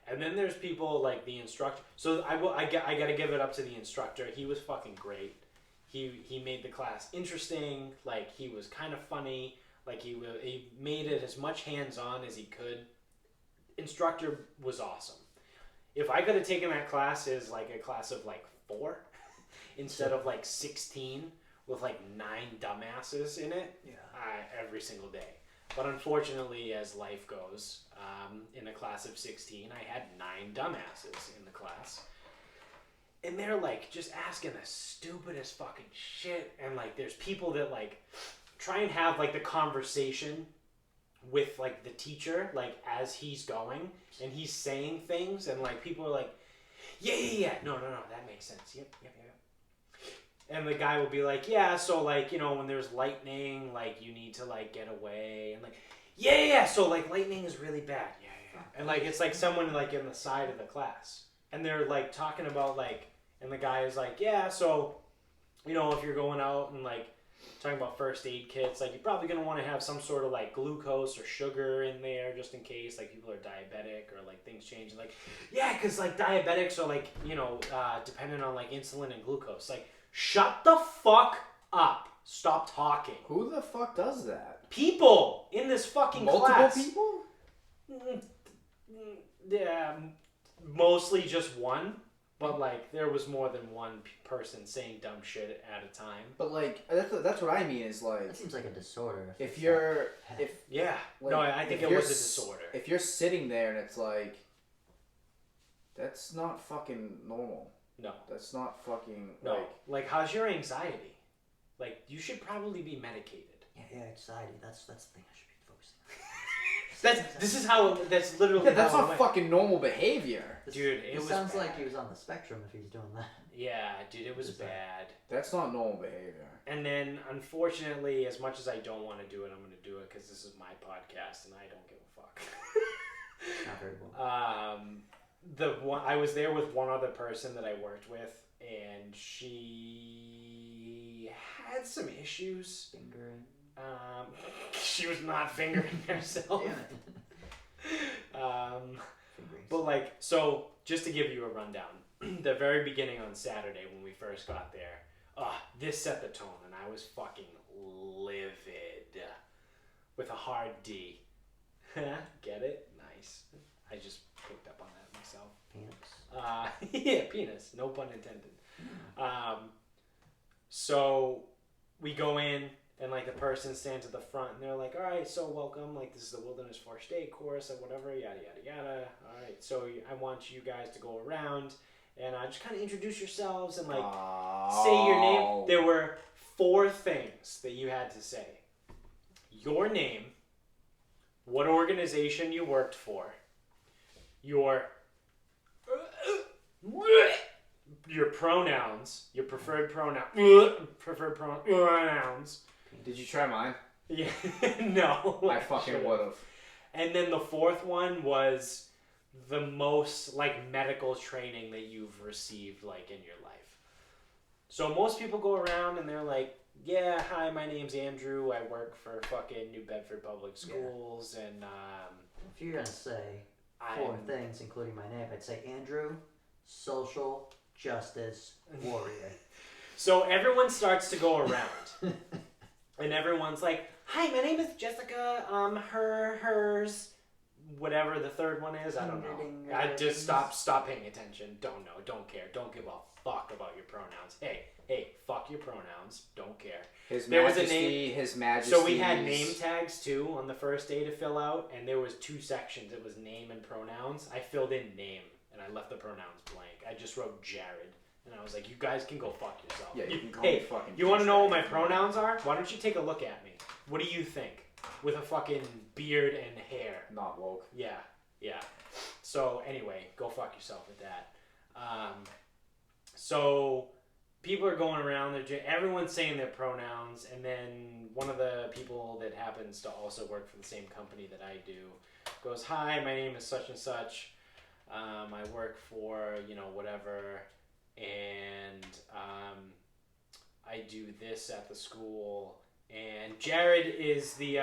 And then there's people like the instructor. So I got to give it up to the instructor. He was fucking great. He made the class interesting. Like he was kind of funny. Like he made it as much hands-on as he could. Instructor was awesome. If I could have taken that class as like a class of like 4 instead of like 16 with like 9 dumbasses in it, every single day. But unfortunately, as life goes, in a class of 16, I had 9 dumbasses in the class. And they're like just asking the stupidest fucking shit. And like there's people that like try and have like the conversation with like the teacher, like as he's going and he's saying things, and like people are like, yeah, no, that makes sense. Yep. And the guy will be like, yeah, so like, you know, when there's lightning, like you need to like get away, and like, yeah, so like lightning is really bad. Yeah. And like it's like someone like in the side of the class, and they're like talking about like, and the guy is like, yeah, so, you know, if you're going out and like talking about first aid kits, like you're probably going to want to have some sort of like glucose or sugar in there just in case like people are diabetic or like things change. Like, yeah, because like diabetics are like, you know, dependent on like insulin and glucose. Like, shut the fuck up. Stop talking. Who the fuck does that? People in this fucking class. Multiple people? Yeah, mostly just one. But, like, there was more than one person saying dumb shit at a time. But, like, that's what I mean is, like... That seems like a disorder. Yeah. Like, no, I think it was a disorder. If you're sitting there and it's like... That's not fucking normal. No. That's not fucking, no. Like, how's your anxiety? Like, you should probably be medicated. Yeah, anxiety. That's the thing I should be focusing on. That's literally Yeah, that's how not fucking normal behavior. Dude, it sounds bad. like he was on the spectrum if he's doing that. Yeah, dude, it was bad. That's not normal behavior. And then, unfortunately, as much as I don't want to do it, I'm going to do it because this is my podcast and I don't give a fuck. Not very well. I was there with one other person that I worked with, and she had some issues. Fingering. She was not fingering herself. But like, so just to give you a rundown, the very beginning on Saturday when we first got there, this set the tone, and I was fucking livid with a hard D. Get it? Nice. I just picked up on that myself. Penis. Yeah, penis. No pun intended. So we go in. And, like, the person stands at the front, and they're like, all right, so welcome. Like, this is the Wilderness First Aid course, or whatever, yada, yada, yada. All right, so I want you guys to go around and just kind of introduce yourselves and, like, say your name. There were 4 things that you had to say. Your name, what organization you worked for, your pronouns, your preferred pronouns. Did you try mine? Yeah, no. I fucking would have. And then the 4th one was the most, like, medical training that you've received, like, in your life. So most people go around and they're like, yeah, hi, my name's Andrew. I work for fucking New Bedford Public Schools, and, If you're going to say 4 things, including my name, I'd say Andrew, social, justice, warrior. So everyone starts to go around. And everyone's like, hi, my name is Jessica, hers, whatever the third one is. I don't know. I just stop paying attention. Don't know. Don't care. Don't give a fuck about your pronouns. Hey, fuck your pronouns. Don't care. There was a name. His Majesty. So we had name tags too on the first day to fill out, and there was 2 sections. It was name and pronouns. I filled in name, and I left the pronouns blank. I just wrote Jared, and I was like, you guys can go fuck yourself. Yeah, you can call me fucking. You want to know what my pronouns are? Why don't you take a look at me? What do you think? With a fucking beard and hair. Not woke. Yeah. So anyway, go fuck yourself with that. So people are going around, everyone's saying their pronouns, and then one of the people that happens to also work for the same company that I do goes, hi, my name is such and such. I work for, whatever, and I do this at the school. And Jared is the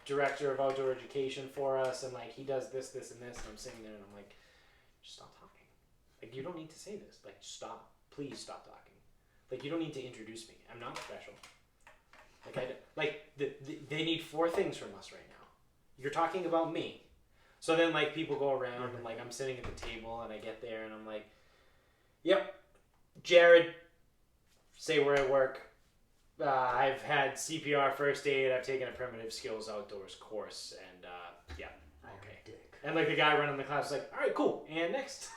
director of outdoor education for us, and like he does this, and this, and I'm sitting there and I'm like, just stop talking. Like you don't need to say this. Like stop, please stop talking. Like you don't need to introduce me. I'm not special. Like they need 4 things from us right now. You're talking about me. So then like people go around and like I'm sitting at the table and I get there and I'm like, yep, Jared, say where I work. I've had CPR first aid. I've taken a primitive skills outdoors course, and yeah, okay. And like the guy running the class was like, all right, cool. And next,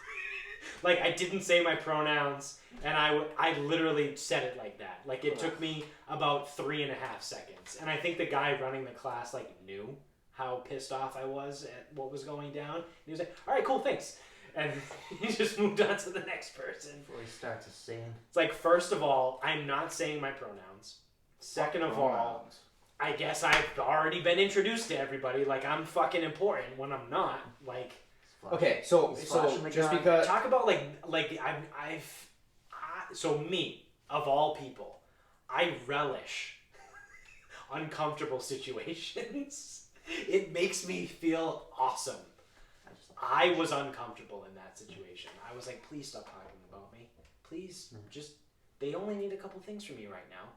like I didn't say my pronouns, and I literally said it like that. Like it took me about 3.5 seconds, and I think the guy running the class like knew how pissed off I was at what was going down. He was like, all right, cool, thanks. And he just moved on to the next person. Before he starts to sing. It's like, first of all, I'm not saying my pronouns. Second of all, I guess I've already been introduced to everybody. Like, I'm fucking important when I'm not. Like, okay, so just because talk about so me, of all people, I relish uncomfortable situations. It makes me feel awesome. I was uncomfortable in that situation. I was like, please stop talking about me. Please, just, they only need a couple things from me right now.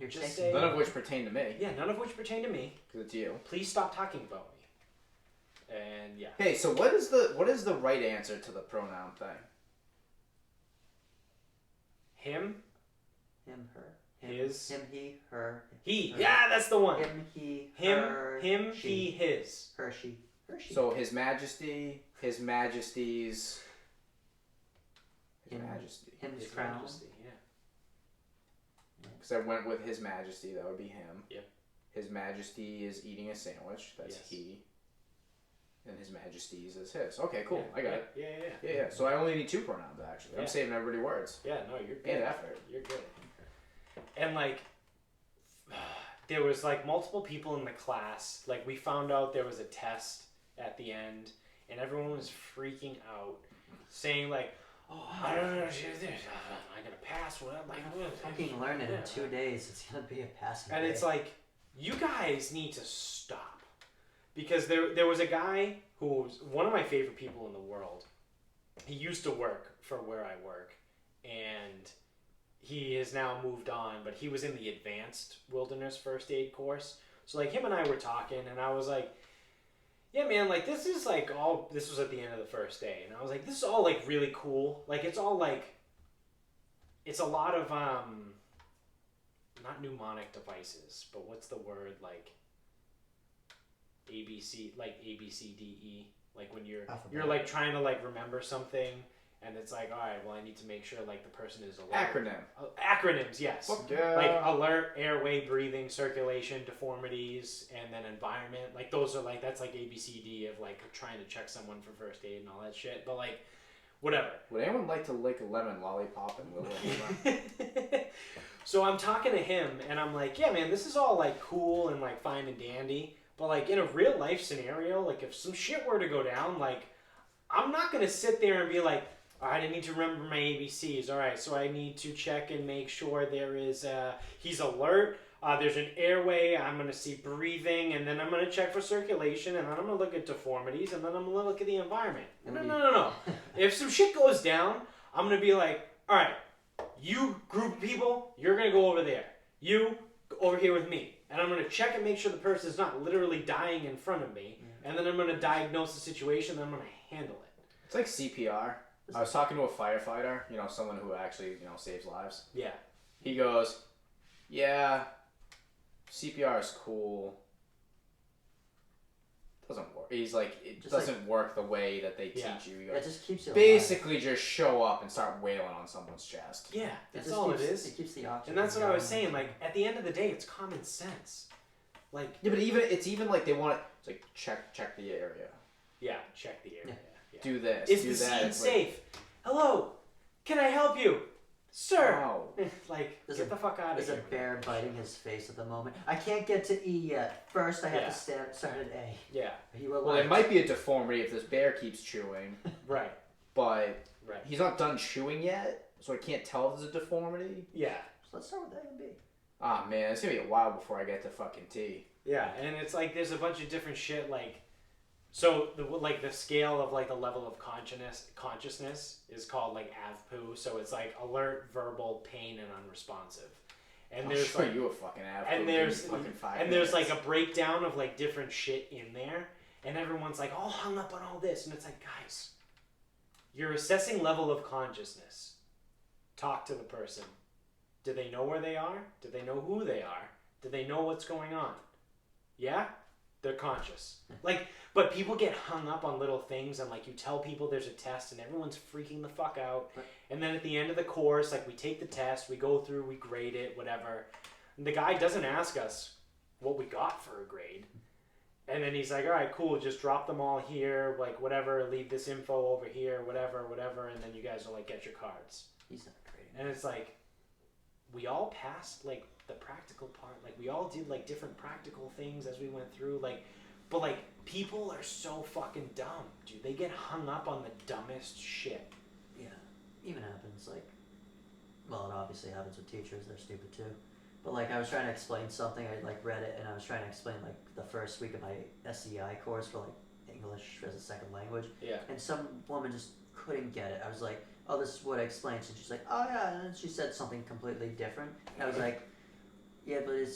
You're just saying, none of which pertain to me. Yeah, none of which pertain to me. Because it's you. Please stop talking about me. And yeah. Hey, so what is the right answer to the pronoun thing? Him. Him, her. His. Him, he, her. He. Her. Yeah, that's the one. Him, he, him, her. Him, she. he, his. Her, she. Her, she. So His Majesty, His Majesty's. His Him, Majesty. Him's His crown. Majesty, yeah. Because I went with His Majesty, that would be him. Yep. His Majesty is eating a sandwich, that's Yes. he. And His Majesty's is his. Okay, cool, Yeah, I got it. Yeah. So I only need 2 pronouns, actually. I'm Yeah. saving everybody words. Yeah, no, you're good. And effort. You're good. And like, there was like multiple people in the class. Like we found out there was a test at the end, and everyone was freaking out, saying like, "Oh, I don't know, I gotta pass." What? Like, Fucking learn it in 2 days. It's gonna be a passing. and day. it's like, you guys need to stop, because there was a guy who was one of my favorite people in the world. He used to work for where I work, and he has now moved on, but he was in the advanced wilderness first aid course. So like him and I were talking, and I was like, yeah, man, like this is like all, this was at the end of the first day, and I was like, this is all like really cool. Like it's all like, it's a lot of, not mnemonic devices, but what's the word, like ABC, like ABCDE, like when you're like trying to like remember something. And it's like, all right, well, I need to make sure, like, the person is alert. Acronym. Acronyms, yes. Fuck yeah. Like, alert, airway, breathing, circulation, deformities, and then environment. Like, those are, like, that's, like, ABCD of, like, trying to check someone for first aid and all that shit. But, like, whatever. Would anyone like to lick a lemon lollipop and live So I'm talking to him, and I'm like, yeah, man, this is all, like, cool and, like, fine and dandy. But, like, in a real-life scenario, like, if some shit were to go down, like, I'm not going to sit there and be like, all right, I need to remember my ABCs. All right, so I need to check and make sure there is, he's alert. There's an airway. I'm going to see breathing, and then I'm going to check for circulation, and then I'm going to look at deformities, and then I'm going to look at the environment. No. If some shit goes down, I'm going to be like, all right, you group of people, you're going to go over there. You over here with me. and I'm going to check and make sure the person's not literally dying in front of me, and then I'm going to diagnose the situation, and I'm going to handle it. It's like CPR. I was talking to a firefighter, someone who actually, saves lives. Yeah. He goes, yeah, CPR is cool. Doesn't work. He's like, it just doesn't work the way that they teach you. He goes, it just keeps you basically just show up and start wailing on someone's chest. Yeah, that's all it is. It keeps the oxygen. And that's what I was saying. Like, at the end of the day, it's common sense. Like, yeah, but it's even like they want it. It's like check the area. Yeah, check the area. Yeah. Do this. Is do the that. scene It's safe? Hello, can I help you, sir? No. Like, get the fuck out of here. There's a bear biting his face at the moment. I can't get to E yet. First, I have to start at A. Yeah. Well, it might be a deformity if this bear keeps chewing. Right. But he's not done chewing yet, so I can't tell if there's a deformity. Yeah. So let's start with A and B. Ah, man, it's gonna be a while before I get to fucking T. Yeah, and it's like there's a bunch of different shit. Like, so the scale of like the level of consciousness is called like AVPU. So it's like alert, verbal, pain, and unresponsive. And I'll there's show like you a fucking AVPU. and there's fucking 5 and minutes. there's like a breakdown of like different shit in there, and everyone's like all hung up on all this, and it's like, guys, you're assessing level of consciousness. Talk to the person. Do they know where they are? Do they know who they are? Do they know what's going on? Yeah? They're conscious. Like, but people get hung up on little things, and like you tell people there's a test and everyone's freaking the fuck out. And then at the end of the course, like we take the test, we go through, we grade it, whatever. And the guy doesn't ask us what we got for a grade. And then he's like, all right, cool, just drop them all here, like whatever, leave this info over here, whatever, and then you guys will like get your cards. He's not grading. And it's like, we all passed like the practical part, like we all did like different practical things as we went through, like, but like people are so fucking dumb, dude. They get hung up on the dumbest shit. Yeah, even happens like, well, it obviously happens with teachers. They're stupid too. But like I was trying to explain something, I like read it, and I was trying to explain like the first week of my SEI course for like English as a second language. Yeah. And some woman just couldn't get it. I was like, oh, this is what I explained. And she's like, oh yeah, and then she said something completely different. And I was like, yeah, but it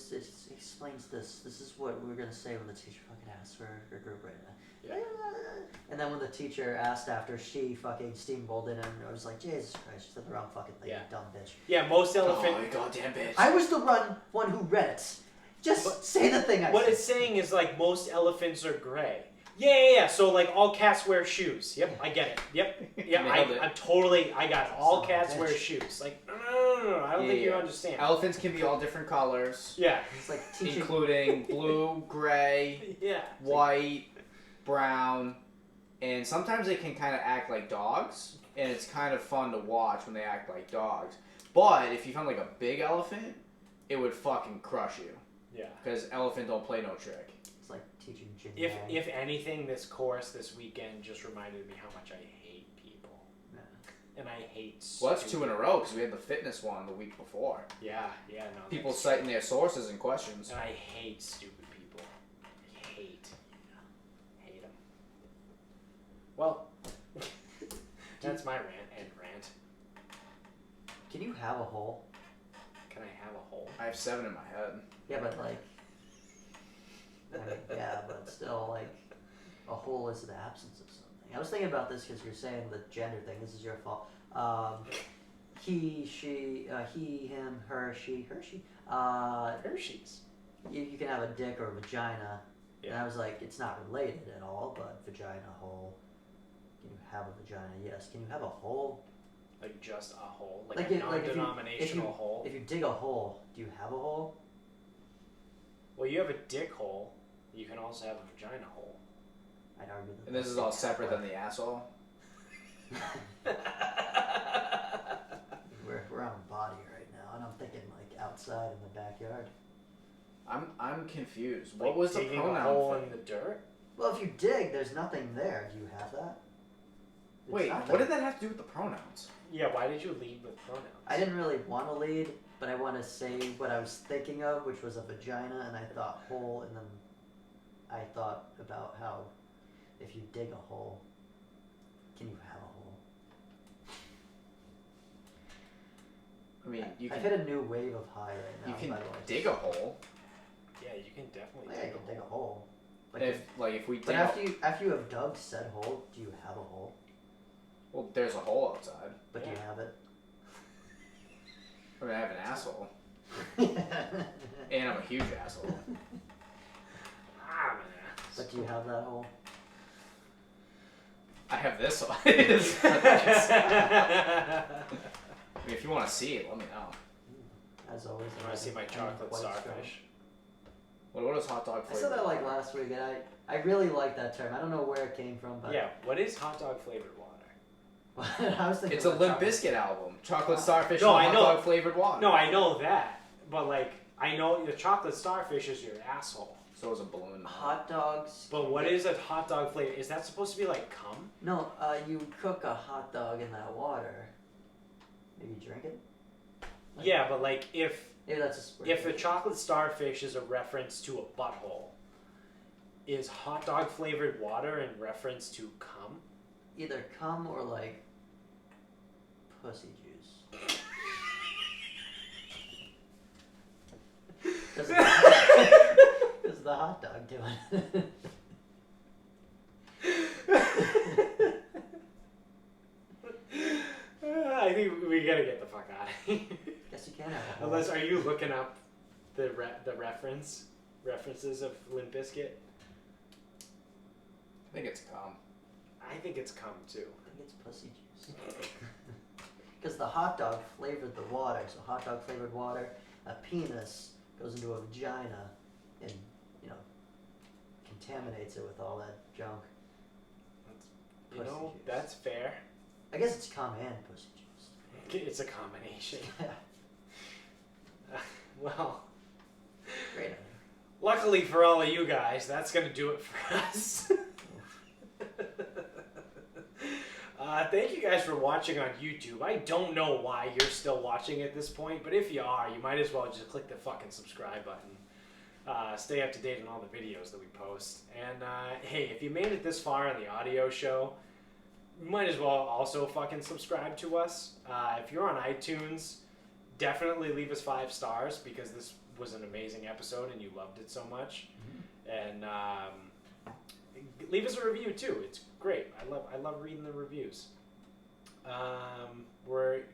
explains this. This is what we were gonna say when the teacher fucking asked for her group right now. Yeah. And then when the teacher asked after, she fucking steamrolled in, and I was like, Jesus Christ, she said the wrong fucking thing, Yeah. you dumb bitch. Yeah, most elephant. Oh, you goddamn bitch. I was the one who read it. Just say the thing I What said. it's saying is like most elephants are gray. Yeah. So like all cats wear shoes. Yep, I get it. Yep. Yeah, Nailed it. I'm totally. I got it. All Son of a cats wear bitch. shoes. Like no. I don't think you understand. Elephants can be all different colors, Yeah. It's like teaching. including blue, gray, Yeah. white, brown, and sometimes they can kind of act like dogs, and it's kind of fun to watch when they act like dogs. But if you found like a big elephant, it would fucking crush you, Yeah. because elephant don't play no trick. It's like teaching Jin If anything, this course this weekend just reminded me how much I hate people, and I hate. Well, that's 2 stupid- in a row because we had the fitness one the week before. Yeah. No. People that's citing their sources and questions. And I hate stupid people. I hate them. Well, that's my rant. Can you have a hole? Can I have a hole? I have 7 in my head. Yeah, but like. I mean, yeah, but still, like, a hole is the absence of something. I was thinking about this because you're saying the gender thing. This is your fault. He, she, he, him, her, she, Hershey. Hershey's. You can have a dick or a vagina. And Yeah. I was like, it's not related at all, but vagina, hole. Can you have a vagina? Yes. Can you have a hole? Like just a hole, like Like a if you- non-denominational hole. If you dig a hole, do you have a hole? Well, you have a dick hole. You can also have a vagina hole. I'd argue that. And this is all separate than the asshole. We're on a body right now, and I'm thinking like outside in the backyard. I'm confused. Like What was the digging a pronoun hole thing? in the dirt? Well, if you dig, there's nothing there. Do you have that? It's Wait, nothing. what did that have to do with the pronouns? Yeah. Why did you lead with pronouns? I didn't really want to lead, but I want to say what I was thinking of, which was a vagina, and I thought hole, and then I thought about how if you dig a hole, can you have a hole? I mean, you I've can hit a new wave of high right now. you can by the way. dig a hole. Yeah, you can definitely Yeah, you can dig a hole. Like if we but dig after you have dug said hole, do you have a hole? well, there's a hole outside. But do you have it? I mean, I have an asshole. And I'm a huge asshole. Ah, man. But do you have that hole? I have this one. I mean, if you want to see it, let me know. As always. I want to see my chocolate starfish. What is hot dog I flavor? said that like last week, and I really like that term. I don't know where it came from, but Yeah, what is hot dog flavored water? I was thinking It's a about Limp chocolate. Bizkit album. Chocolate starfish No, and I hot know. dog flavored water. No, I know that, but like I know the chocolate starfish is your asshole. So is a balloon. Hot dogs. But what is a hot dog flavor? Is that supposed to be like cum? No, you cook a hot dog in that water. Maybe drink it. Like- Yeah, but like if Maybe that's a the chocolate starfish is a reference to a butthole, is hot dog flavored water in reference to cum? either cum or like pussy juice. Does the hot dog doing? I think we gotta get the fuck out of here. Guess you can have a hole. Unless, are you looking up the references of Limp Bizkit? I think it's cum. I think it's cum too. I think it's pussy juice. Because the hot dog flavored the water, so hot dog flavored water, a penis goes into a vagina and, contaminates it with all that junk. You Pussy know, juice. that's fair. I guess it's cum and pussy juice. It's a combination. Yeah, Well, great idea. luckily for all of you guys, that's gonna do it for us. Thank you guys for watching on YouTube. I don't know why you're still watching at this point, but if you are, you might as well just click the fucking subscribe button. Stay up to date on all the videos that we post. And hey, if you made it this far on the audio show, you might as well also fucking subscribe to us. If you're on iTunes, definitely leave us 5 stars because this was an amazing episode and you loved it so much. And leave us a review too. It's great. I love reading the reviews.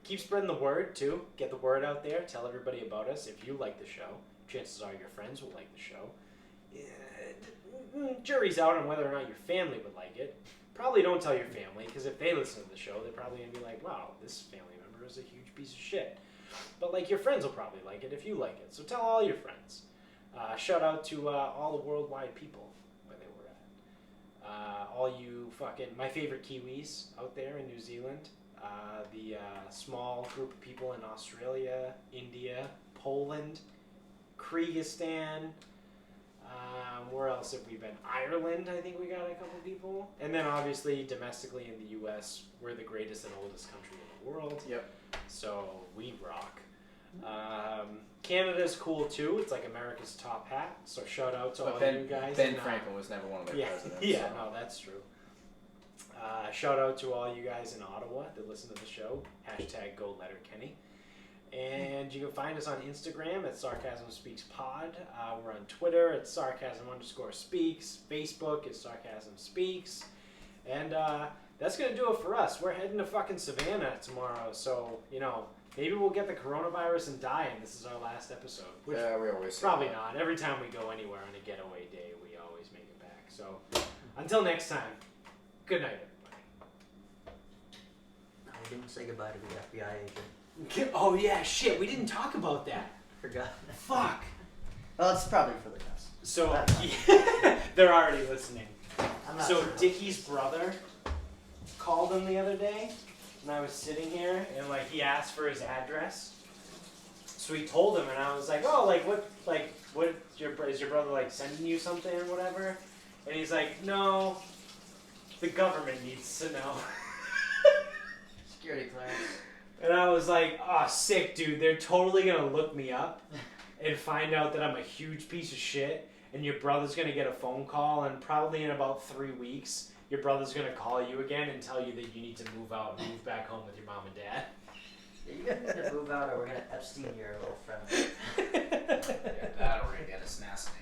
Keep spreading the word too. Get the word out there. Tell everybody about us. If you like the show, chances are your friends will like the show. Jury's out on whether or not your family would like it. Probably don't tell your family, because if they listen to the show, they're probably going to be like, wow, this family member is a huge piece of shit. But like your friends will probably like it if you like it. So tell all your friends. Shout out to all the worldwide people where they were at. All you my favorite Kiwis out there in New Zealand. The small group of people in Australia, India, Poland, Kyrgyzstan. Where else have we been? Ireland, I think we got a couple people. And then obviously domestically in the U.S., we're the greatest and oldest country in the world. Yep. So we rock. Canada's cool too. It's like America's top hat. So shout out to all you guys. Ben Franklin was never one of their presidents. Yeah, so. no, that's true. Shout out to all you guys in Ottawa that listen to the show. #GoLetterKenny. And you can find us on Instagram at Sarcasm Speaks Pod. We're on Twitter at Sarcasm_Speaks. Facebook is Sarcasm Speaks. And that's going to do it for us. We're heading to fucking Savannah tomorrow. So, maybe we'll get the coronavirus and die, and this is our last episode. Which Yeah, we always say probably that. not. Every time we go anywhere on a getaway day, we always make it back. So, until next time, good night, everybody. No, we didn't say goodbye to the FBI agent. Oh, yeah, shit. We didn't talk about that. Forgot. Fuck. Well, it's probably for the best. So, they're already listening. I'm not So sure. Dickie's brother called him the other day, and I was sitting here, and he asked for his address. So he told him, and I was like, "Oh, what is your brother sending you something or whatever?" And he's like, "No, the government needs to know." Security clearance. And I was like, "Oh, sick, dude! They're totally gonna look me up and find out that I'm a huge piece of shit." And your brother's gonna get a phone call, and probably in about 3 weeks, your brother's gonna call you again and tell you that you need to move out and move back home with your mom and dad. You guys need to move out or we're gonna Epstein your little friend. Yeah, that or we're gonna get assassinated.